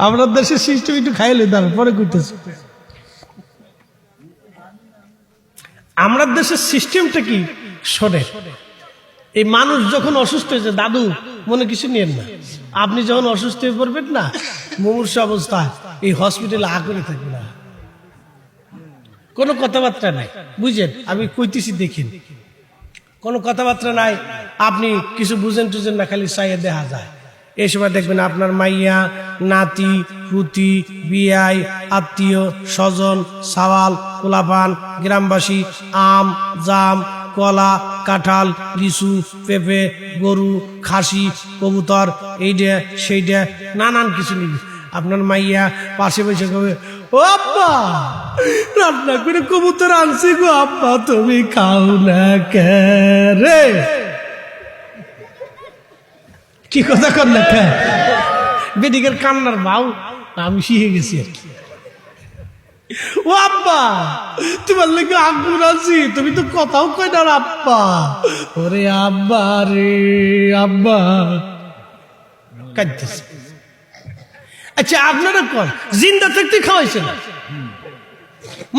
আমরা দেশের সিস্টেম একটু খাইলে তারপরে করতেছে। আমরা দেশের সিস্টেমটা কি শোনে, এই মানুষ যখন অসুস্থ হয়েছে, দাদু মনে কিছু নিয়েন না, আপনি যখন অসুস্থ হয়ে পড়বেন না, মুমূর্ষ অবস্থায় এই হসপিটালে করে থাকবে না, কোনো কথাবার্তা নাই, বুঝেন? আমি কইতেছি দেখেন, কোনো কথাবার্তা নাই, আপনি কিছু বুঝেন টুঝেন না, খালি চাইয়ে দেখা যায়। এই সময় দেখবেন আপনার মাইয়া, নাতি, পুতি, বিয়াই, আত্মীয় স্বজন, সাওয়াল, পোলাপান, গ্রামবাসী, আম, জাম, কলা, কাঁঠাল, লিচু, পেঁপে, গরু, খাসি, কবুতর, এইটা সেইটা নানান কিছু নিবি। আপনার মাইয়া পাশে বসে কবে, ও আব্বা রান্না করে কবুতর আনছি গো আব্বা, তুমি খাও না রে? কি কথা কর না খা বেদিকের কান্নার ভাও আমি শিখে গেছি আর কি। ও আব্বা তোমার লেগে আঙ্গুর আছি, তুমি তো কথাও কই না আব্বা। ওরে আব্বা রে আব্বা কাঁদতেছে। আচ্ছা আপনারা কর জিন্দা থাকতে খাওয়াইছেন,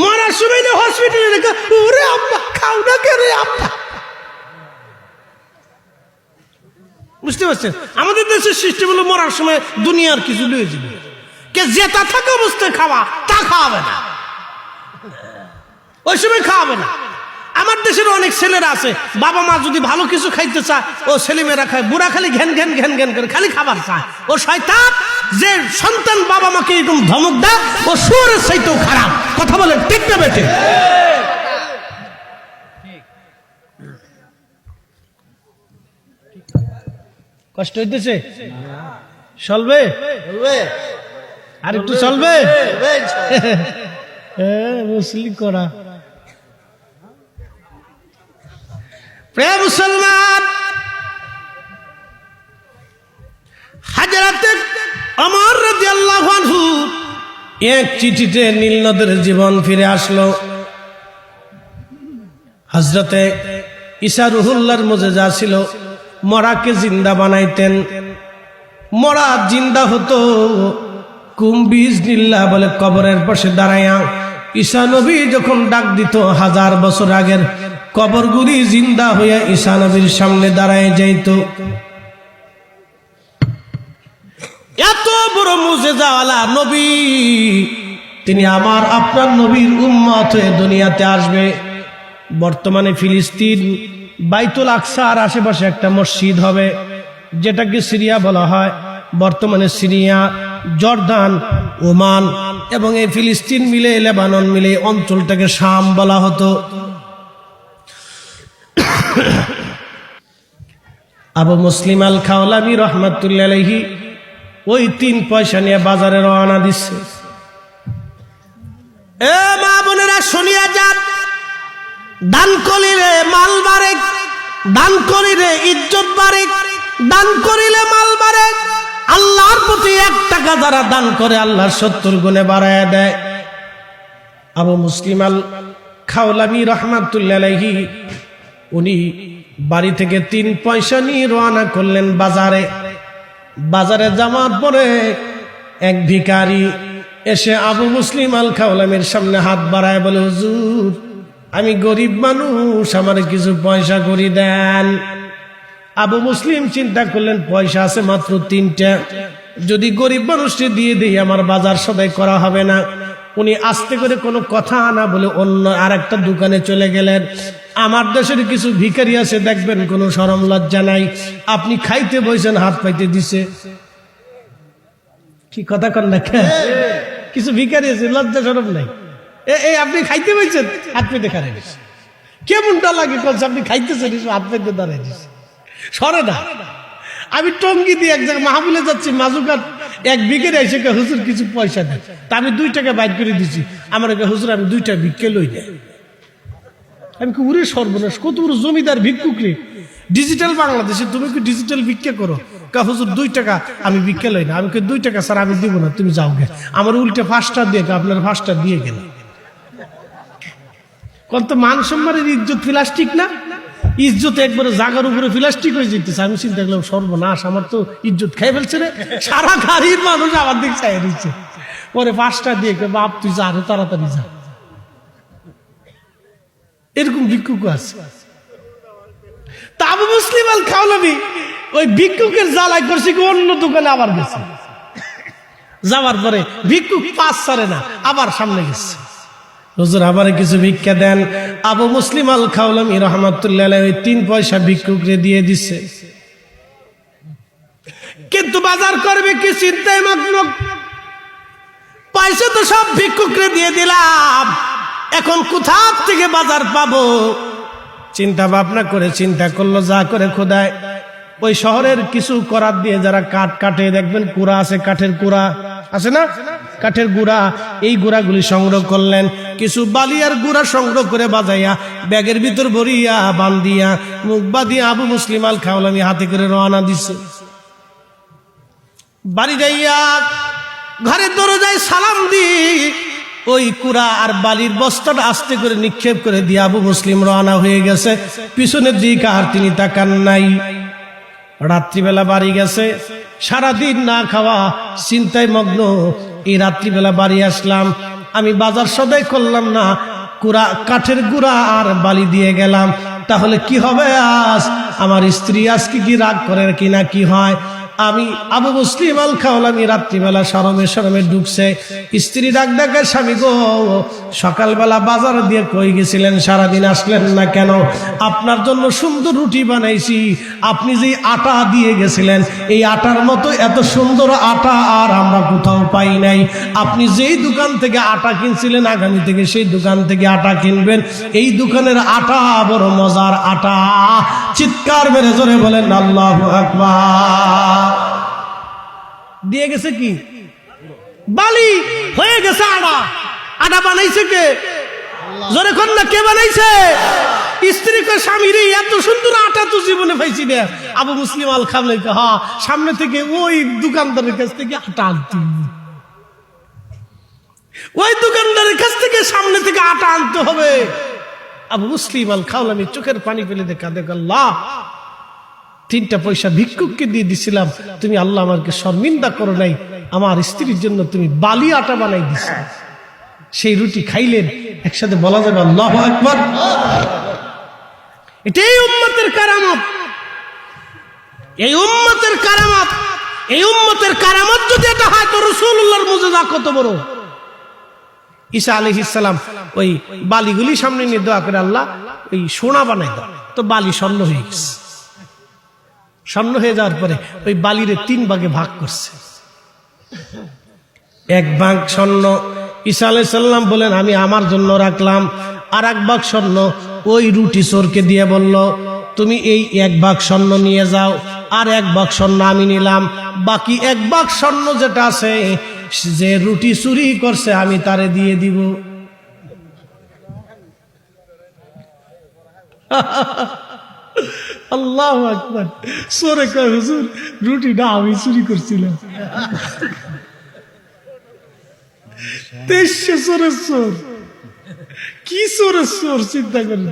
মরার সময় না হসপিটালে রেখা, ওরে আব্বা খাও না কে রে আব্বা। বুঝতে পারছেন? আমাদের দেশের সিস্টেম হলো মরার সময় দুনিয়ার কিছু লয়ে যাবে, কে যেটা থাকা অবস্থায় খাওয়া তা খাওয়াবে না, ওই সময় খাওয়াবে না। আমার দেশের অনেক ছেলেরা আছে, বাবা মা যদি ভালো কিছু খাইতে চায়, ও ছেলেমেয়েরা খায়, বুড়া খালি ঘ্যান ঘ্যান ঘ্যান ঘ্যান করে খালি খাবার চায়। ও শয়তান যে সন্তান বাবা মাকে এরকম ধমক দেয়, ও শুয়োরের চাইতেও খারাপ। কথা বলেন ঠিক না বেটে? কষ্ট হইতেছে? চলবে আর একটু চলবে, মুসলিম করা। প্রিয় মুসলমান, হযরতে ওমর রাদিয়াল্লাহু আনহু এক চিঠিতে নীল নদের জীবন ফিরে আসলো। হযরতে ঈসা রুহুল্লাহর মুজিজা ছিল, মরাকে জিন্দা বানাইতেন, মরা জিন্দা হতো কুম্বিজনিল্লাহ বলে কবরের পাশে দাঁড়ায়া। ঈসা নবী যখন ডাক দিত, 1000 বছর আগের কবরগুলি জিন্দা হইয়া ঈসা নবীর সামনে দাঁড়ায় যাইত। এত বড় মুজিজাওয়ালা নবী, তিনি আমার আপনার নবীর উম্মত হয়ে দুনিয়াতে আসবে। বর্তমানে ফিলিস্তিন বাইতুল আকসার আশেপাশে একটা মসজিদ হবে, যেটাকে সিরিয়া বলা হয়। বর্তমানে সিরিয়া, জর্দান, ওমান এবং এই ফিলিস্তিন মিলে, লেবানন মিলে অঞ্চলটাকে শাম বলা হতো। আবু মুসলিম আল খাওলামি রহমাতুল্লাহ আলাইহি ওই 3 পয়সা নিয়ে বাজারে রওনা দিচ্ছে। এ মা বোনেরা শুনিয়া যান, দান করিলে মাল বাড়ে, দান করিলে ইজ্জত বাড়ে, দান করিলে মাল বাড়ে। আল্লাহর প্রতি 1 টাকা যারা দান করে, আল্লাহর 70 গুণে বাড়ায় দেয়। আবু মুসলিম আল খাওলামি রহমাতুল্লাহ আলাইহি উনি বাড়ি থেকে 3 পয়সা নিয়ে রওনা করলেন বাজারে। বাজারে যাওয়ার পরে এক ভিখারি এসে আবু মুসলিম আল খাওলামির সামনে হাত বাড়ায় বলে, হুজুর আমি গরিব মানুষ, আমার কিছু পয়সা করে দেন। আবু মুসলিম চিন্তা করলেন, পয়সা আছে মাত্র 3টা, যদি গরিব মানুষকে দিয়ে দেই আমার বাজার সদাই করা হবে না। উনি আস্তে করে কোনো কথা না বলে অন্য আরেকটা দোকানে চলে গেলেন। আমার দেশের কিছু ভিখারি আছে, দেখবেন কোনো শরম লজ্জা নাই, আপনি খাইতে বইছেন হাত পাইতে দিছে, কি কথা কন না? কিছু ভিখারি আছে লজ্জা শরম নাই, এই আপনি খাইতে বইছেন হাত পেতে খারাই দিছে, কেমনটা লাগে আপনি খাইতেছেন হাত পেতে দাঁড়াই দিছে, সরে না। আমি টঙ্গি দিয়ে এক জায়গায় মাহফিলে যাচ্ছি, মাজুকার এক ভিখারি এসে হুজুর কিছু পয়সা দেয়, তা আমি 2 টাকা বাইর করে দিছি, আমার হুজুর আমি 2টা ভিক্ষে লই দেয়। আমি কি উড়ে সর্বনাশ, কত বড় জমিদার ভিক্ষুক রে, ডিজিটাল বাংলাদেশে তুমি কি ডিজিটাল ভিক্ষা করো? হুজুর 2 টাকা আমি ভিক্ষা লই না। আমি 2 টাকা স্যার আমি দিব না, তুমি যাও গে। আমার উল্টে 5টা দিয়ে আপনার 5টা দিয়ে গেল। কত মান সম্মানের ইজ্জত প্লাস্টিক না, ইজ্জত একবারে জাগার উপরে প্লাস্টিক হয়ে যেতেছে। আমি চিন্তা করলাম সর্বনাশ, আমার তো ইজ্জত খাই ফেলছে রে, সারা গাড়ির মানুষ আমার দিকে চাই দিচ্ছে। পরে 5টা দিয়ে বাপ তুই যা রে, তাড়াতাড়ি যা। এরকম ভিক্ষুক আছে। তা আবু মুসলিম আল খাওলামি ওই ভিক্ষুকের জ্বালাই করছে কি অন্য দোকানে আবার গেছে, যাওয়ার পরে ভিক্ষুক পাস ছাড়ে না, আবার সামনে গেছে, হুজুর আমারে কিছু ভিক্ষা দেন। আবু মুসলিম আল খাওলামি রহমাতুল্লাহ আলাইহি ওই 3 পয়সা ভিক্ষুকরে দিয়ে দিচ্ছে, কিন্তু বাজার করবে কি চিন্তায় মগ্ন। পয়সা তো সব ভিক্ষুকরে দিয়ে দিলাম, এখন কোথা থেকে বাজার পাবো? চিন্তা ভাবনা করে চিন্তা করলো, যা করে খোদায় ওই শহরের কিছু করাত দিয়ে যারা কাঠ কাটে, দেখবেন কুড়া আছে, কাঠের কুড়া আছে না, কাঠের গুড়া, এই গুড়াগুলি সংগ্রহ করলেন। কিছু বালিয়ার গুড়া সংগ্রহ করে বাজাইয়া ব্যাগের ভিতর ভরিয়া বান্ধিয়া মুখ বাঁধিয়া আবু মুসলিম আল খাওলামি হাতে করে রওনা দিছে। বাড়ি যাইয়া ঘরের দরজায় সালাম দি ওই কুড়া আর বালির বস্তাটা আস্তে করে নিক্ষেপ করে দিয়ে আবু মুসলিম রওনা হয়ে গেছে। পিছনের দিকে আর তিনি তাকান নাই। রাত্রিবেলা বাড়ি গেছে, সারাদিন না খাওয়া চিন্তায় মগ্ন। এই রাত্রিবেলা বাড়ি আসলাম, আমি বাজার সদাই করলাম না, কুড়া কাঠের গুড়া আর বালি দিয়ে গেলাম, তাহলে কি হবে? আজ আমার স্ত্রী আজকে কি রাগ করে কিনা কি হয়? আমি আবু মুসলিম আল খাওলামি রাত্রিবেলা শরমে শরমে ঢুকছে। স্ত্রী ডাক ডাকে, স্বামী গো সকালবেলা বাজার দিয়ে কই গেছিলেন, সারাদিন আসলেন না কেন? আপনার জন্য সুন্দর রুটি বানাইছি, আপনি যে আটা দিয়ে গেছিলেন এই আটার মতো এত সুন্দর আটা আর আমরা কোথাও পাই নাই। আপনি যেই দোকান থেকে আটা কিনছিলেন আগামী থেকে সেই দোকান থেকে আটা কিনবেন, এই দোকানের আটা বড় মজার আটা। চিৎকার মেরে জোরে বলেন আল্লাহু আকবার। দিয়ে গেছে কি বালি, হয়ে গেছে আটা। আটা বানাইছে কে? জোরে কোন না, কে বানাইছে? স্ত্রী কয়, স্বামী রে এত সুন্দর আটা তো জীবনে পাইছি না। আবু মুসলিম আল খাওলামি কয়, হ্যাঁ সামনে থেকে ওই দোকানদারের কাছ থেকে আটা আনতে, ওই দোকানদারের কাছ থেকে সামনে থেকে আটা আনতে হবে। আবু মুসলিম আল খাওলামি চোখের পানি ফেলে দেখা দেখ, আল্লাহ 3টা পয়সা ভিক্ষুককে দিয়ে দিছিলাম, তুমি আল্লাহ আমাকে শর্মিন্দা করো নাই, আমার স্ত্রীর জন্য তুমি বালি আটা বানাই দিছো। সেই রুটি খাইলেন, একসাথে বলা যাবে আল্লাহু আকবার। এটাই উম্মতের কারামত, এই উম্মতের কারামত, এই উম্মতের কারামত যদি এটা হয় তো রাসূলুল্লাহর মুজিজা কত বড়। ঈসা আলাইহিস সালাম ওই বালিগুলি সামনে নিয়ে দোয়া করে, আল্লাহ ওই সোনা বানাই দাও, তো বালি স্বর্ণ হয়ে গেছে। স্বর্ণ হয়ে যাওয়ার পরে ওই বালিরে 3 ভাগে ভাগ করছে। 1 ভাগ স্বর্ণ ঈসা আলাইহিস সালাম বলেন আমি আমার জন্য রাখলাম, আর 1 ভাগ স্বর্ণ ওই রুটি চোরকে দিয়ে বলল তুমি এই 1 ভাগ স্বর্ণ নিয়ে যাও, আর 1 ভাগ স্বর্ণ আমি নিলাম, বাকি 1 ভাগ স্বর্ণ যেটা আছে যে রুটি চুরি করছে আমি তারে দিয়ে দিব। আল্লাহু আকবার। চোরে কয়, হুজুর রুটিটা আমি চুরি করছিলাম। 23 চোরের চোর, কি চোরের চোর চিন্তা করেন।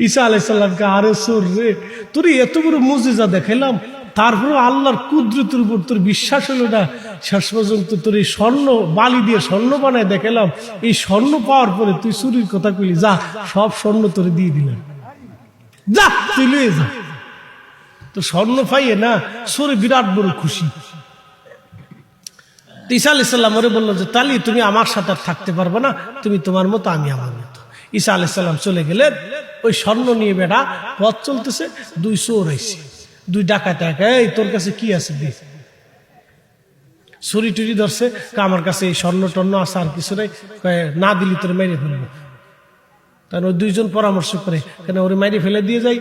ঈসা আলাইহিস সালামকে, আরে চোর রে, তোর এত বড় মুজিজা দেখাইলাম, তারপরে আল্লাহর কুদরতের উপর তোর বিশ্বাস হলো না, শেষ পর্যন্ত তোর এই স্বর্ণ বালি দিয়ে স্বর্ণ বানায় দেখালাম, এই স্বর্ণ পাওয়ার পরে তুই চুরির কথা কইলি, যা সব স্বর্ণ তোরে দিয়ে দিলাম, যা তুই লয়ে যা। তো স্বর্ণ পাইয়ে না চোরে বিরাট বড় খুশি। ঈসা আলাইহিস সালাম ওরে বললো যে তালি তুমি আমার সাথে আর থাকতে পারবে না, তুমি তোমার মতো আমি আমার মতো। ঈসা আলাইহিস সালাম চলে গেলেন, ওই স্বর্ণ নিয়ে বেটা পথ চলতেছে, দুই চোর আইছে, দুই ডাকাত, এই তোর কাছে কি আছে দে। ছুরি টুরি ধরছে, আমার কাছে এই স্বর্ণ টর্ণ আছে, আর কিছু নাই, না দিলি তোর মেরে ফেলবো। কারণ ওই দুইজন পরামর্শ করে, কেন ওরে মাইরে ফেলে দিয়ে যাই,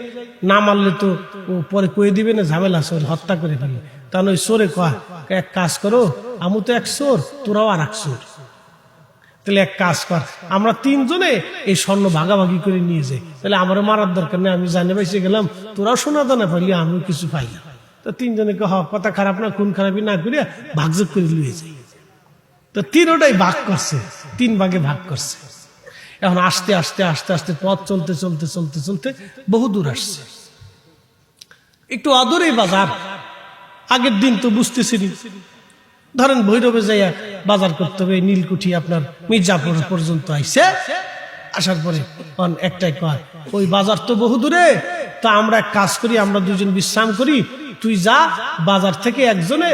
না মারলে তো ও পরে কয়ে দিবে না, ঝামেলা আছে, ওর হত্যা করে ফেলি। তখন ওই চোরে কয়, এক কাজ করো, আমি তো এক চোর, তোরাও আর এক চোর, তাহলে এক কাজ কর, আমরা তিনজনে এই স্বর্ণ ভাগাভাগি করে নিয়ে যাই, তাহলে আমারও মারার দরকার নেই, আমি জানে পাইছে গেলাম, তোরাও সোনা দানা পাইলি, আমিও কিছু পাইলাম। তো তিনজনে কথা খারাপ না, খুন খারাপি না করিয়া ভাগযোগ করে নিয়ে যাই। তো তিনোটাই ভাগ করছে, 3 ভাগে ভাগ করছে। এখন আস্তে আস্তে আস্তে আস্তে পথ চলতে চলতে চলতে চলতে বহু দূর আসছে, একটু অদূরে বাজার। আগের দিন তো বুঝতেছিনি, ধরেন ভৈরবে যাইয়া বাজার করতে হবে, নীলকুঠি আপনার মির্জাপুর পর্যন্ত আইছে। আসার পরে একটাই কয়, ওই বাজার তো বহু দূরে, তা আমরা এক কাজ করি, আমরা দুজন বিশ্রাম করি, তুই যা বাজার থেকে একজনে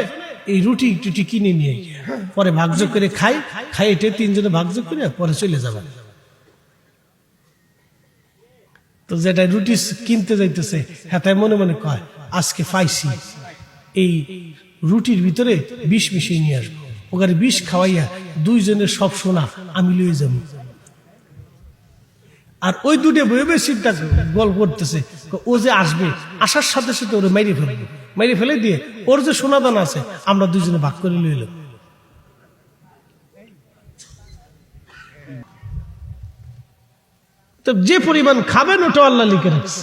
এই রুটি টুটি কিনে নিয়ে গিয়ে পরে ভাগযোগ করে খাই, এটা 3 জনে ভাগযোগ করে পরে চলে যাবেন। তো যেটা রুটি কিনতে যাইতেছে, হ্যাঁ তাই মনে মনে কয়, আজকে পাইছি, এই রুটির ভিতরে বিষ মিশিয়ে নিয়ে আসবো, ওখানে বিষ খাওয়াইয়া 2 জনের সব সোনা আমি লয়ে যাব। আর ওই দুটো ভেবে চিন্তা গল্প করতেছে, ও যে আসবে, আসার সাথে সাথে ওরে মাইরে ফেলবে, মাইরে ফেলে দিয়ে ওর যে সোনাদান আছে আমরা 2 জনে ভাগ করে লইল। তো যে পরিমাণ খাবেন ওটা আল্লাহ লিখে রাখছে,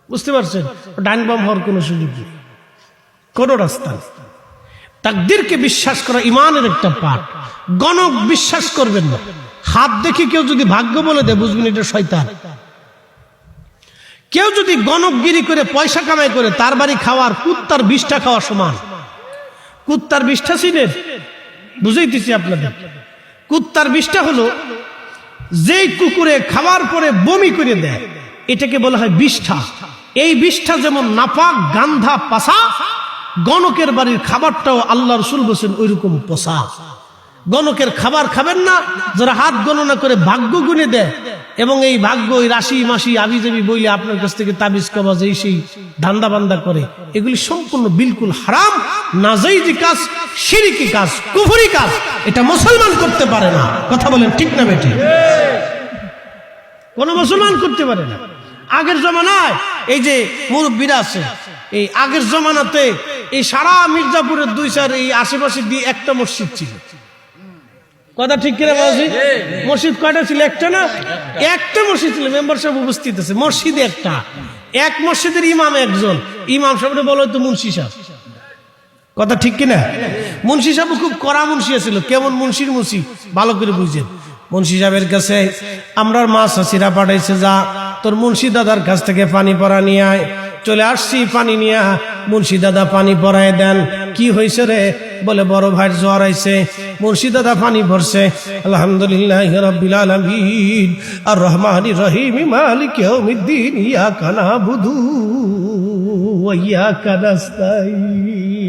বুঝতে পারছেন? ডাইন বাম হওয়ার কোনো সুযোগ নেই, কোন রাস্তা নেই। তাকদীরকে বিশ্বাস করা ইমানের একটা পার্ট। গণক বিশ্বাস করবেন না। হাত দেখে কেউ যদি ভাগ্য বলে দেয়, বুঝবেন এটা শয়তান। কেউ যদি গণকগিরি করে পয়সা কামাই করে, তার বাড়ি খাওয়ার কুত্তার বিষটা খাওয়া সমান। কুত্তার বিষটা চিনেন? বুঝাইতেছি আপনাদের। কুত্তার বিষটা হলো যেই কুকুরে খাওয়ার পরে বমি করে দেয়, এটাকে বলা হয় বিষ্ঠা। এই বিষ্ঠা যেমন নাপাক, গান্ধা, পাসা, গণকের বাড়ির খাবারটাও আল্লাহ রাসূল বলেন ওইরকম পোষা। গণকের খাবার খাবেন না যারা হাত গণনা করে ভাগ্য গুনে দেয়, এবং এই ভাগ্য, ওই রাশি মাসি আবিজাবি বইলে আপনার কাছ থেকে তাবিজ কবাজ এই সেই ধান্দা বান্দা করে, এগুলি সম্পূর্ণ বিলকুল হারাম, নাজায়েজি কাজ, শিরকি কাজ, কুফরি কাজ। এটা মুসলমান করতে পারে না। কথা বলেন ঠিক না বেটি? কোন মুসলমান করতে পারে না। আগের জমানায় এই যে মুরব্বীরা আছে, এই আগের জমানাতে এই সারা মির্জাপুরের 2-4 এই আশেপাশে দিয়ে একটা মসজিদ ছিল। কথা ঠিক কিনা বলছি? মসজিদ কয়টা ছিল? একটা না, একটা মসজিদ ছিল। মেম্বার সাহেব উপস্থিত আছে, মসজিদ একটা, এক মসজিদের ইমাম একজন। ইমাম সাহেবরে বলা হতো মুন্সি সাহেব। কথা ঠিক কিনা? মুন্সি সাহেব খুব কড়া মুন্সি ছিল। কেমন মুন্সির মুন্সি ভালো করে বুঝেন। মুন্সি সাহেবের কাছে আমরার মা চাচিরা পাঠাইছে, যা তোর মুন্সি দাদার কাছ থেকে পানি পরা নিয়ে আয়। চলে আসছি পানি নিয়ে, মুন্সি দাদা পানি পরায় দেন। কি হয়েছে রে? বলে বড় ভাইয়ের জ্বর আইছে। মুন্সি দাদা পানি ভরছে, আলহামদুলিল্লাহি রাব্বিল আলামিন আর রহমানির রহিম মালিকি ইয়াউমিদ্দিন ইয়াকা নাবুদু ওয়া ইয়াকা নাস্তাইন।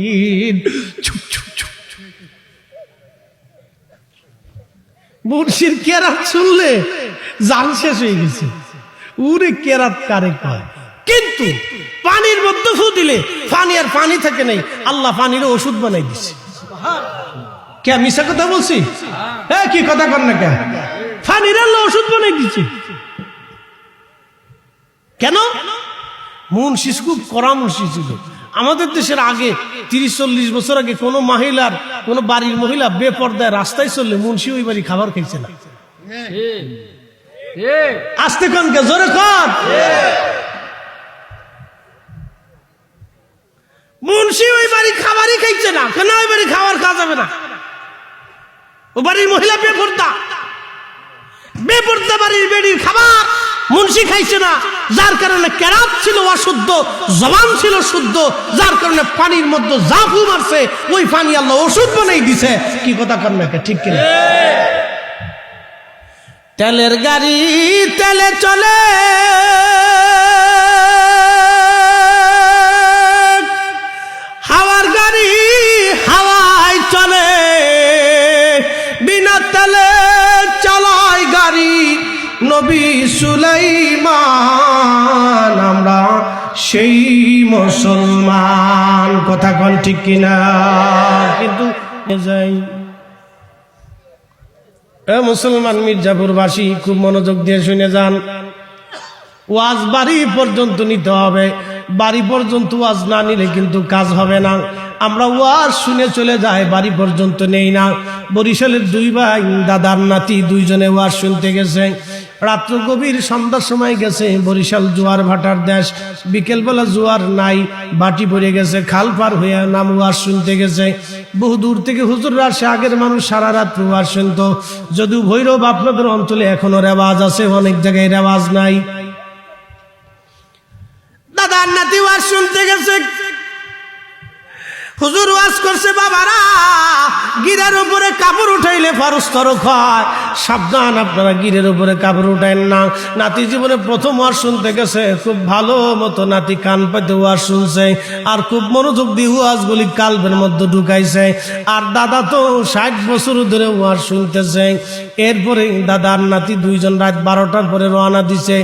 মুন্সির কেরাত শুনলে জান শেষ হয়ে গেছে। উরে কেরাত কারে কয়? কিন্তু পানির মধ্যে ফু দিলে পানি আর পানি থাকে নাই, আল্লাহ পানির ওষুধ বানাই দিছে। কে মিশা কথা বলছি? হ্যাঁ, কি কথা কর না কেন? পানির আল্লাহ ওষুধ বানাই দিছে। কেন? মুন্সি খুব কড়া মুন্সি ছিল। আমাদের দেশের আগে 30-40 বছর আগে কোন মহিলার, কোন বাড়ির মহিলা বেপর্দায় রাস্তায় চললে মুন্সি ওই বাড়ি খাবার খাইছে না। আস্তে কন কে, জোরে কন। মুন্সি ওই বাড়ি খাবারই খাইছে না। কেন? ওই বাড়ি খাবার খাওয়া যাবে না। ও বাড়ির মহিলা বেপর্দা, বেপর্দা বাড়ির বেড়ির খাবার মুন্সি খাইছে না, যার কারণে কেরাত ছিল অশুদ্ধ, জবান ছিল শুদ্ধ, যার কারণে পানির মধ্যে জাফু মারছে, ওই পানি আল্লাহ ওষুধ বানাই দিছে। কি কথা কর না ঠিক কিনা? তেলের গাড়ি তেলে চলে, হাওয়ার গাড়ি হাওয়ায় চলে, বিনা তেলে চালায় গাড়ি নবী সুলাইমান, আমরা সেই মুসলমান। কথা কোন ঠিক কিনা? কিন্তু যাই মুসলমান মির্জাপুরবাসী খুব মনোযোগ দিয়ে শুনে যান। ওয়াজ বাড়ি পর্যন্ত নিতে হবে, বাড়ি পর্যন্ত ওয়াজ না নিলে কিন্তু কাজ হবে না। আমরা ওয়াজ শুনে চলে যাই, বাড়ি পর্যন্ত নেই না। বরিশালের দুই ভাই দাদার নাতি দুইজনে ওয়াজ শুনতে গেছে, রাত্র গভীর সন্ধ্যার সময় গেছে। বরিশাল জোয়ার ভাটার দেশ, বিকেলবেলা জোয়ার নাই, বাটি পড়ে গেছে, খাল পার হয়ে নাম ওয়াজ শুনতে গেছে। বহু দূর থেকে হুজুররা আসে, আগের মানুষ সারা রাত ওয়াজ শুনতো। যদিও ভৈরব আপনাদের অঞ্চলে এখনো রেওয়াজ আছে, অনেক জায়গায় রেওয়াজ নাই। দাদার নাতি ওয়াজ শুনতে গেছে, হুজুর ওয়াজ করছে, বাবারা গিরের উপরে কাপড় উঠাইলে ফরজ তরক হয়, সাবধান আপনারা গিরের উপরে কাপড় উঠাইন না। নাতি জীবনে প্রথম ওয়াজ শুনতে গেছে, খুব ভালো মতো নাতি কান পাতে ওয়াজ শুনছে, আর খুব মনোযোগ দিয়ে ওয়াজগুলি কালবের মধ্যে ঢুকাইছে। আর দাদা তো 60 বছর ধরে ওয়াজ শুনতেছে। এরপরে দাদার নাতি দুইজন রাত 12টার পরে রওনা দিছে।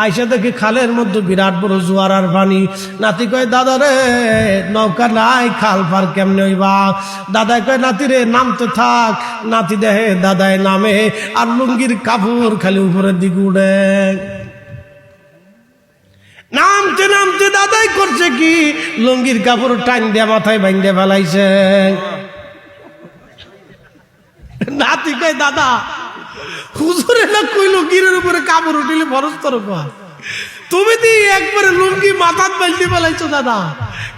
আইসা দেখে খালের মধ্যে বিরাট বড় জোয়ার আর পানি। নাতি কয়, দাদা রে নৌকা নাই, খাল পার কেমনে হইবা? দাদাই কয়, নাতি রে নামতে থাক। নাতি দেখে দাদায় নামে, আর লুঙ্গির কাপড় খালি উপরের দিকে উড়ে। নামতে নামতে দাদাই করছে কি, লুঙ্গির কাপড় টান দিয়ে মাথায় বাইন্ধে ফেলাইছে। নাতি কয়, দাদা হুজুরে না কইলো গিরের উপরে কাপড় উঠিলে ফরজ তরক হয়, তুমি দি একবারে লুঙ্গি মাথাত বাইন্ধে ফেলাইছো। দাদা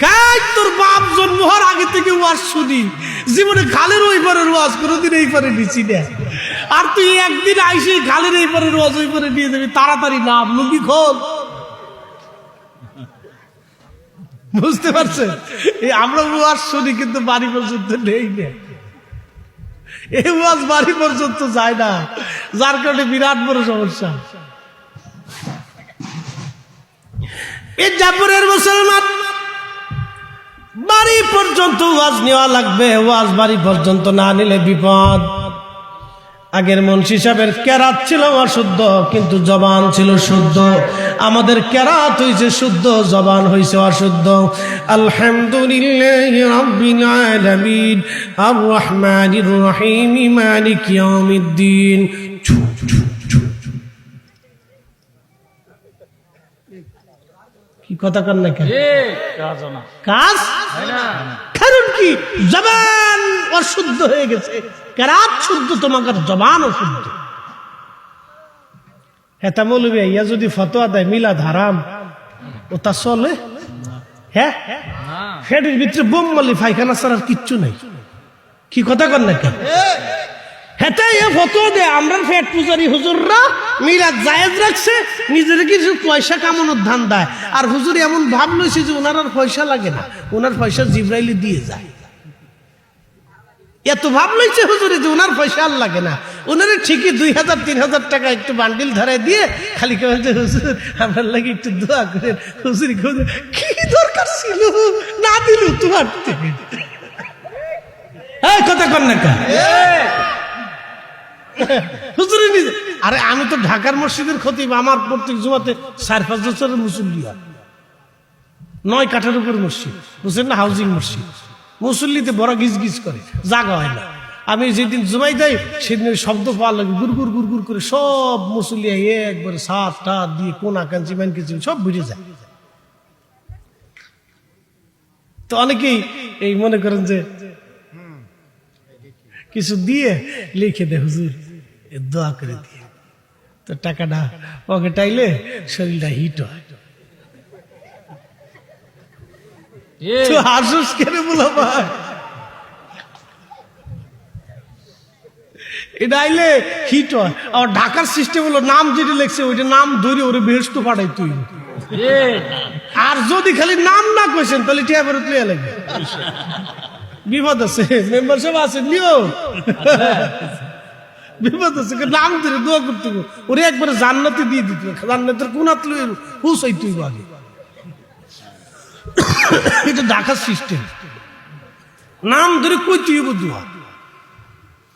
কাই তোর বাপ জন্ম হওয়ার আগে থেকে ওয়াজ শুনি, জীবনে খালের ওই পারের ওয়াজ কোনোদিন এই পারে নিচ্ছি না। আর তুই একদিন আইসি খালের এই পারের ওয়াজ ওই পারে নিয়ে যাবি, তাড়াতাড়ি নাম, লুঙ্গি খোল। বুঝতে পারছেন? এই আমরা ওয়াজ শুনি কিন্তু বাড়ি পর্যন্ত নেই না, এই ওয়াজ বাড়ি পর্যন্ত যায় না, যার কারণে বিরাট বড় সমস্যা। মির্জাপুরের মুসলমান বাড়ি পর্যন্ত ওয়াজ নেওয়া লাগবে, ওয়াজ বাড়ি পর্যন্ত না নিলে বিপদ। আগের মুন্সি সাহেবের কেরাত ছিল অশুদ্ধ, কিন্তু জবান ছিল শুদ্ধ। আমাদের কেরাত হইছে শুদ্ধ, জবান হইছে অশুদ্ধ। আলহামদুলিল্লাহি রাব্বিল আলামিন আর রহমানির রহিম মালিক ইয়াউমিদ্দিন। কি কথা কর না কেন? কাজ কারণ কি? জবান অশুদ্ধ হয়ে গেছে, কেরাত শুদ্ধ, তোমাকে জবান অশুদ্ধ। হেতা মৌলবি ইয়া যদি ফতোয়া দেয় মিলাদ হারাম, ও তা চলে? হ্যাঁ, ফেটের ভিতরে বোম মারলি পায়খানা ছাড়ার কিচ্ছু নেই। কি কথা কর না কেন? হেতে ফতোয়া দেয় আমরা ফেট পূজারি হুজুররা মিলাদ জায়েজ রাখছে, নিজের কিছু পয়সা কামানোর ধান দেয়। আর হুজুর এমন ভাব লইছে যে ওনার আর পয়সা লাগে না, ওনার পয়সা জিব্রাইলে দিয়ে যায়। এত ভাব লইছে হুজুরে যে ওনার পয়সা আর লাগে না, ওনারে ঠিকই 2000-3000 টাকা একটু বান্ডিল ধরাই দিয়ে খালি বলছে, হুজুর আপনার লাগে একটু দোয়া করেন। হুজুর কি দরকার ছিল, না দিল তোমার কথা কর না কা হুজুরে নিজে। আরে আমি তো ঢাকার মসজিদের খতিব, আমার প্রত্যেক জুমাতে 4-5 বছরের মুসল্লি হয়। 9 কাঠার উপর মসজিদ, বুঝছেন না, হাউজিং মসজিদ। মুসল্লিতে বড় গিজ গিজ করে, জাগা হয় না। আমি যেদিন জুমাই যাই সেদিন শব্দ পাওয়া লাগে, গুড়গুড় গুড়গুড় করে সব মুসল্লি একবারে সাত টাত দিয়ে কোনা কাঞ্চি মান কিছু সব বুঝে যায়। তো অনেকেই এই মনে করেন যে কিছু দিয়ে লিখে দে হুজুর দোয়া করে দিয়ে, তো টাকাটা পকেটাইলে শরীরটা হিট হয়। হাসুস কেন বলো ভাই, এটা আইলে হিট হয়। আর ঢাকার সিস্টেম হলো নাম যেটা লেখছে ওইটা নাম ধরে ওরে বেহেশত পাঠাই তুই। আর যদি খালি নাম না কইছেন তাহলে টিয়া ফেরত লিয়া লাগবে, বিপদ আছে। মেম্বারশিপ আছে নিও, বিপদ আছে। নাম ধরে দোয়া করতে ওরে একবারে জান্নাতে দিয়ে দিত, জান্নাতের কোন হুস হই তুই আগে। এটা ঢাকার সিস্টেম, নাম ধরে কই তুই দোয়া,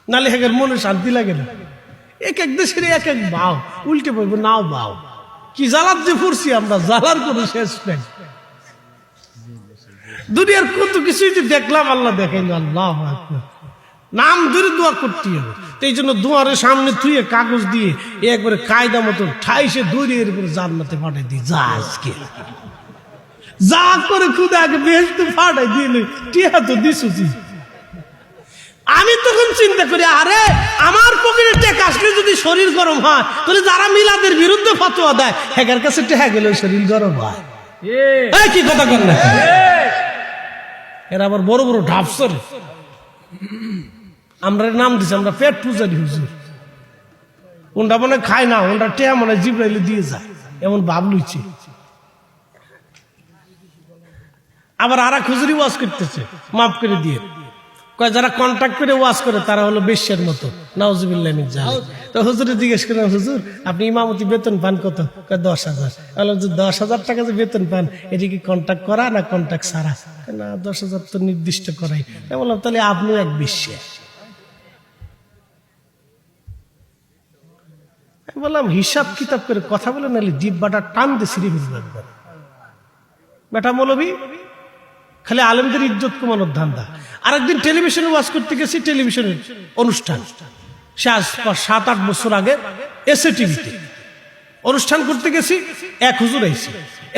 নালে হেগের মনে শান্তি লাগে না। এক এক দেশের এক এক ভাও, উল্টে পড়বো নাও ভাও। কি জ্বালার যে পড়ছি আমরা, জ্বালার কোনো শেষ নেই। দুনিয়ার কত কিছুই যে দেখলাম, আল্লাহ দেখাইল। আল্লাহ নাম ধরে দোয়া করতে হবে। এই জন্য দুয়ারের সামনে থুয়ে কাগজ দিয়ে একবারে কায়দা মতো ঠাইসে দৌড়ে এর উপরে জান্নাতে পাঠাই দিই। যা আজকে যা করে খুদে আগে বেহেশতে পাঠাই দিলে টিয়া তো দিছি। আমি তখন চিন্তা করি, আরে আমার পকেটে টেকা আসলে যদি শরীর গরম হয়, তাহলে যারা মিলাদের বিরুদ্ধে ফতোয়া দেয় হেগার কাছে টেকা গেলে শরীর গরম হয়। কি কথা কর না, এরা আবার বড় বড় ঢাপসরে। আমরা নাম দিছি আমরা পেট পূজারি হুজুর। ওনটা মনে খায় না, ওনটা টেয়া মনে জিব্রাইলে দিয়ে যায়, এমন ভাব লইছে। আবার আর এক হুজুরি ওয়াজ করতেছে, মাফ করে দিয়ে কয় যারা কন্ট্যাক্ট করে ওয়াজ করে তারা হলো বেশ্যার মতো। নাউজুবিল্লাহ মিন যালিক। তো হুজুরে জিজ্ঞেস করলেন, হুজুর আপনি ইমামতি বেতন পান কত? 10,000। বললাম যে 10,000 টাকা যে বেতন পান এটি কি কন্ট্যাক্ট করা না কন্ট্যাক্ট ছাড়া? না 10,000 তো নির্দিষ্ট করাই। বললাম তাহলে আপনিও এক বেশ্যা। বললাম হিসাব কিতাব করে কথা বলে, নাহলে জিব্বাটা টান দিয়ে সিঁড়ি ফেলবে একবার। বেটা মৌলবি খালি আলেমদের ইজ্জত কমানোর ধান্দা। আরেকদিন টেলিভিশনে ওয়াজ করতে গেছি, টেলিভিশনের অনুষ্ঠান, সে আজ 7-8 বছর আগে এসে টিভিতে অনুষ্ঠান করতে গেছি। এক হুজুর আইছে,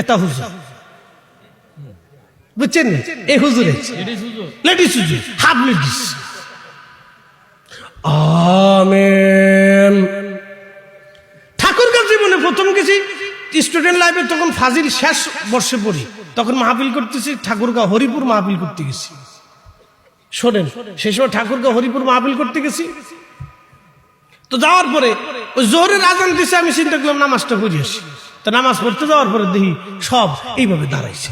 এটা হুজুর বুঝছেন, এই হুজুর লেডিস হুজুর, হাফ লেডিস। আমেন। ঠাকুরগাঁও জীবনে প্রথম গেছি স্টুডেন্ট লাইফে, তখন ফাজিল শেষ বর্ষে পড়ি, তখন মাহফিল করতেছি ঠাকুরগাঁও হরিপুর মাহফিল করতে গেছি। শোনেন, সেই সময় ঠাকুরগাঁও হরিপুর মাহফিল করতে গেছি। তো যাওয়ার পরে ওই জোহরের আজান দিছে, আমি চিন্তা করলাম নামাজটা পড়ে আসি। তো নামাজ পড়তে যাওয়ার পরে দেখি সব এইভাবে দাঁড়াইছে।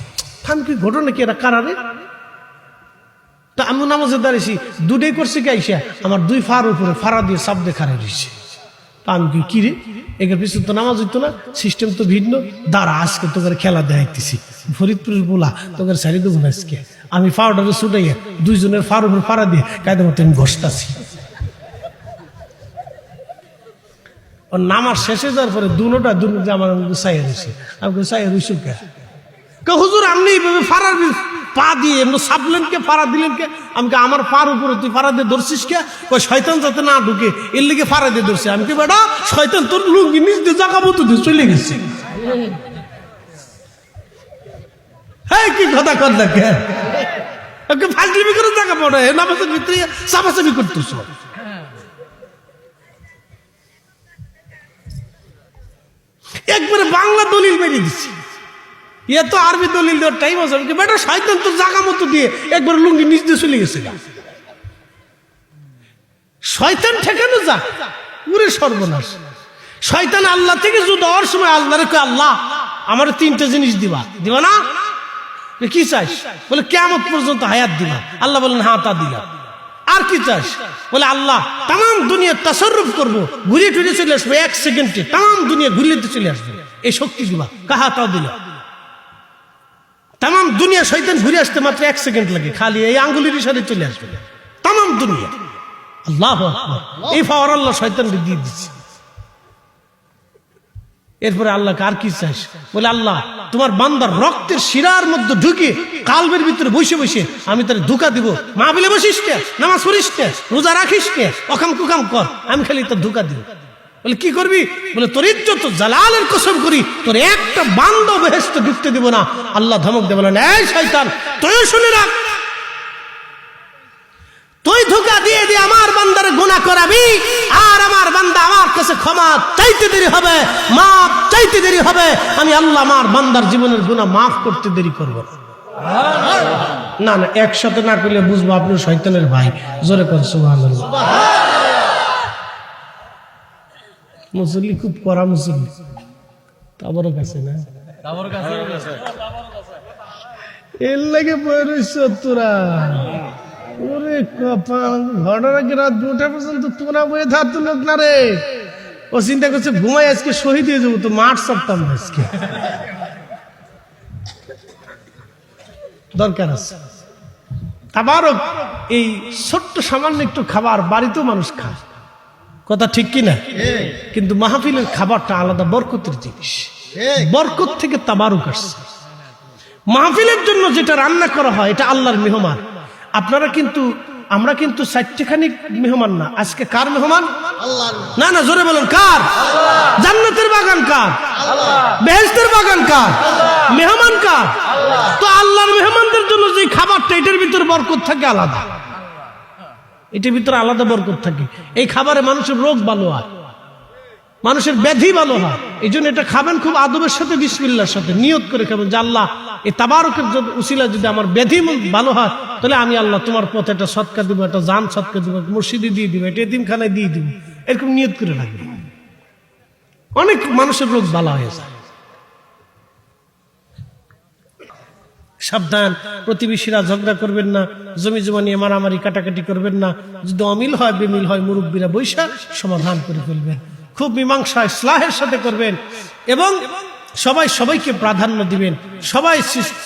আমি কি ঘটনা কি এরা কারারে? তা আমি নামাজে দাঁড়িয়েছি, দুটাই করছে কি আইসা আমার 2 ফার উপরে ফাড়া দিয়ে চাপ দেখা রয়েছে। আমি কি কিরে, এর পিছনে তো নামাজ হইতো না, সিস্টেম তো ভিন্ন। দাঁড়া আজকে তোকে খেলা দেখাইতেছি, ফরিদপুরের বলা তোকে সারি দেবো না আজকে। আমি ফাউডারে ছুটাইয়া 2 জনের ফার উপর ফাড়া দিয়ে কায়দা মতো আমি ঘষতাছি। নামাজ শেষে যাওয়ার পরে দুটা আমার চাইয়া রয়েছে। আমি চাইয়া রইছো কে? হুজুর আপনি এইভাবে ফাড়ার পা দিয়ে এমন সাবলেন কে, ফাড়া দিলেন কে? আমি আমার পার উপরে তুই ফাড়া দিয়ে ধরছিস কে? ওই শয়তান যাতে না ঢুকে এর লিগে ফাড়া দিয়ে ধরছে। আমি কি বেটা শয়তান তোর লুঙ্গি নিজ দিয়ে জাগা মতো দিয়ে চলে গেছে। হ্যাঁ কি কথা কর না কে? ফাজলিমি করে জায়গা পড়ে নামাজের ভিতরে চাপাচাপি করতেছ। একবারে বাংলা দলিল বেরিয়ে দিচ্ছি, ইয়ে তো আরবি দলিল দেওয়ার টাইম আছে। বেটা শয়তান তো জাগা মতো দিয়ে একবার লুঙ্গি নিচ দিয়ে চলে গেছে। শয়তান ঠেকানো যা পুরে সর্বনাশ। শয়তান আল্লাহ থেকে জুদা হওয়ার সময় আল্লাহরে কয়, আল্লাহ আমার 3টা জিনিস দিবা না? কি চাইস? বলে কিয়ামত পর্যন্ত হায়াত দিবা। আল্লাহ বলেন হ্যাঁ তা দিলাম। আর কি চাইস? বলে আল্লাহ তাম দুনিয়া তাসাররুফ করবো, ঘুরে টুরে চলে আসবো 1 সেকেন্ডে, তাম দুনিয়া ঘুরিয়ে চলে আসবে, এই শক্তি দিবা। কাহা তাও দিলাম। তাম দুনিয়া শয়তান ঘুরে আসতে মাত্র 1 সেকেন্ড লাগে, খালি এই আঙ্গুলির ইশারায় চলে আসবে তাম দুনিয়া। আল্লাহু আকবার, এই পাওয়ার আল্লাহ শয়তানকে দিয়ে দিচ্ছে। এরপরে আল্লাহ আর কি চাইস? বলে আল্লাহ তোমার বান্দার রক্তের শিরার মধ্যে ঢুকে কালবের ভিতরে বসে বসে আমি তার ধোঁকা দিব। মাহফিলে বসিস কে, নামাজ পড়িস কে, রোজা রাখিস কে, অকাম কুকাম কর, আমি খালি তার ধোঁকা দিব। বলে কি করবি? বলে তোর ইজ্জত জালালের কসম করি তোর একটা বান্দা বেহেশতে ঢুকতে দিব না। আল্লাহ ধমক দেবে, বলেন এই শয়তান তুই শুনে রাখ, তুই ধোঁকা দিয়ে দিয়ে আমার বান্দার গুনাহ করাবি, আর আমার বান্দা আমার কাছে ক্ষমা চাইতে দেরি হবে, মাফ চাইতে দেরি হবে। আমি আল্লাহ আমার বান্দার জীবনের গুনাহ মাফ করতে দেরি করব না। না একসাথে না করলে বুঝবো আপনি শয়তানের ভাই। জোরে কর সুবহানাল্লাহ। মুসল্লি খুব কড়া মুসল্লি, তাবরও কাছে না, এর লাগে বই রইছ তোরা। ওরে ঘটনা কি রাত 2টা পর্যন্ত তোরা বয়ে থাকতো লোক না রে। ও চিন্তা করছে ঘুমাই আজকে শহীদ হয়ে যাবো, তো মাঠ সপ্তাহ আজকে দরকার আছে। আবারও এই ছোট্ট সামান্য একটু খাবার বাড়িতেও মানুষ খায়, কথা ঠিক কিনা? কিন্তু মাহফিলের খাবারটা আলাদা বরকতের জিনিস, বরকত থেকে তাবারুক আসছে। মাহফিলের জন্য যেটা রান্না করা হয় এটা আল্লাহর মেহমান। আপনারা কিন্তু, আমরা কিন্তু চারটেখানি মেহমান না। আজকে কার মেহমান? না না, জোরে বলেন কার? জান্নাতের বাগান কার? বেহেশতের বাগান কার? মেহমান কার? তো আল্লাহর মেহমানদের জন্য যে খাবারটা, এটার ভিতরে বরকত থাকে আলাদা, এটার ভিতরে আলাদা বরকত থাকে। এই খাবারে মানুষের রোগ ভালো হয়, মানুষের ব্যাধি ভালো হয়। এই জন্য এটা খাবেন খুব আদবের সাথে, বিসমিল্লাহর সাথে নিয়ত করে খাবেন যে আল্লাহ এই তাবারকের উসিলা যদি আমার ব্যাধি ভালো হয়, তাহলে আমি আল্লাহ তোমার পথে একটা সৎকা দিব, একটা জান সৎকা দিব, মসজিদে দিয়ে দিব, এটা এতিমখানায় দিয়ে দিব, এরকম নিয়ত করে রাখবেন। অনেক মানুষের রোগ ভালো হয়ে যায়। সাবধান, প্রতিবেশীরা ঝগড়া করবেন না, জমি জমা নিয়ে মারামারি কাটাকাটি করবেন না। যদি অমিল হয়, বেমিল হয়, মুরব্বীরা বৈশা সমাধান করে ফেলবেন। খুব মীমাংসা ইসলাহের সাথে করবেন এবং সবাই সবাইকে প্রাধান্য দিবেন। সবাই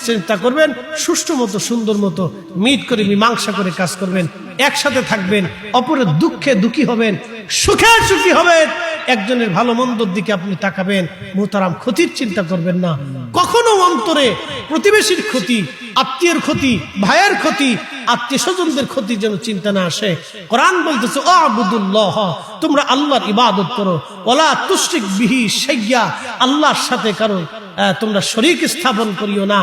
চিন্তা করবেন সুষ্ঠু মতো, সুন্দর মতো মিট করে মীমাংসা করে কাজ করবেন। একসাথে থাকবেন, অপরের দুঃখে দুঃখী হবেন, সুখে সুখী হবেন। একজনের ভালো মন্দর দিকে আপনি তাকাবেন, মুহতারাম, ক্ষতির চিন্তা করবেন না। কখনো অন্তরে প্রতিবেশীর ক্ষতি, আত্মীয়ের ক্ষতি, ভাইয়ের ক্ষতি, আত্মীয় স্বজনদের ক্ষতি যেন চিন্তা না আসে। কোরআন বলতেছে আবুদুল্লাহ, তোমরা আল্লাহর ইবাদত করো, ওয়ালা তুশরিক বিহি শাইয়্যা, আল্লাহর সাথে কারো তোমরা শরীক স্থাপন করিও না।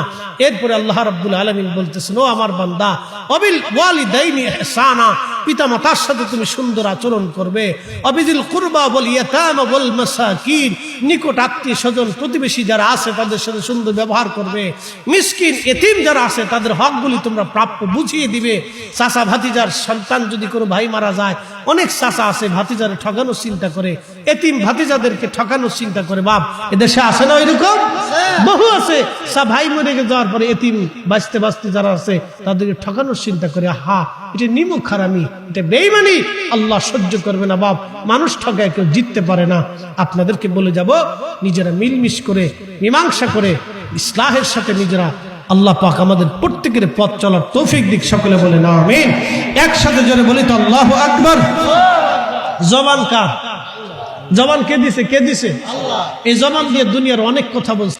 এরপরে আল্লাহ রাব্বুল আলামিন বলতেছেন, ও আমার বান্দা, অবিল ওয়ালিদাইনি ইহসানা, পিতামাতার সাথে তুমি সুন্দর আচরণ করবে। অবিদিল কুরবা ওয়াল ইয়াতামা ওয়াল মাসাকিন, নিকট আত্মীয় স্বজন প্রতিবেশী যারা আছে তাদের সাথে সুন্দর ব্যবহার করবে। মিসকিন এতিম যারা আছে তাদের হকগুলি তোমরা প্রাপ্য বুঝিয়ে দিবে। চাচা ভাতিজার সন্তান যদি কোনো ভাই মারা যায়, অনেক চাচা আছে ভাতিজারে ঠকানোর চিন্তা করে, এতিম ভাতিজাদেরকে ঠকানোর চিন্তা করে। বাপ, এদেশে আছে না এরকম? বহু আছে। ভাই মরে যাওয়ার পরে এতিম বাঁচতে বাঁচতে যারা আছে তাদেরকে ঠকানোর চিন্তা করে। হা, এটা নিমুখ হারামি, এটা বেঈমানি, আল্লাহ সহ্য করবে না। বাপ, মানুষ ঠকায় কেউ জিততে পারে না। আপনাদেরকে বলে যাব, নিজেরা মিলমিশ করে মীমাংসা করে ইসলাহের সাথে নিজেরা, আল্লাহ পাক আমাদের প্রত্যেকের পথ চলার তৌফিক দিক। সকলে বলে না আমিন। একসাথে জোরে বলি তো আল্লাহু আকবার। জবান কার? জবান কে দিছে? কে দিছে? আল্লাহ। এই জবান দিয়ে দুনিয়ার অনেক কথা বলছে।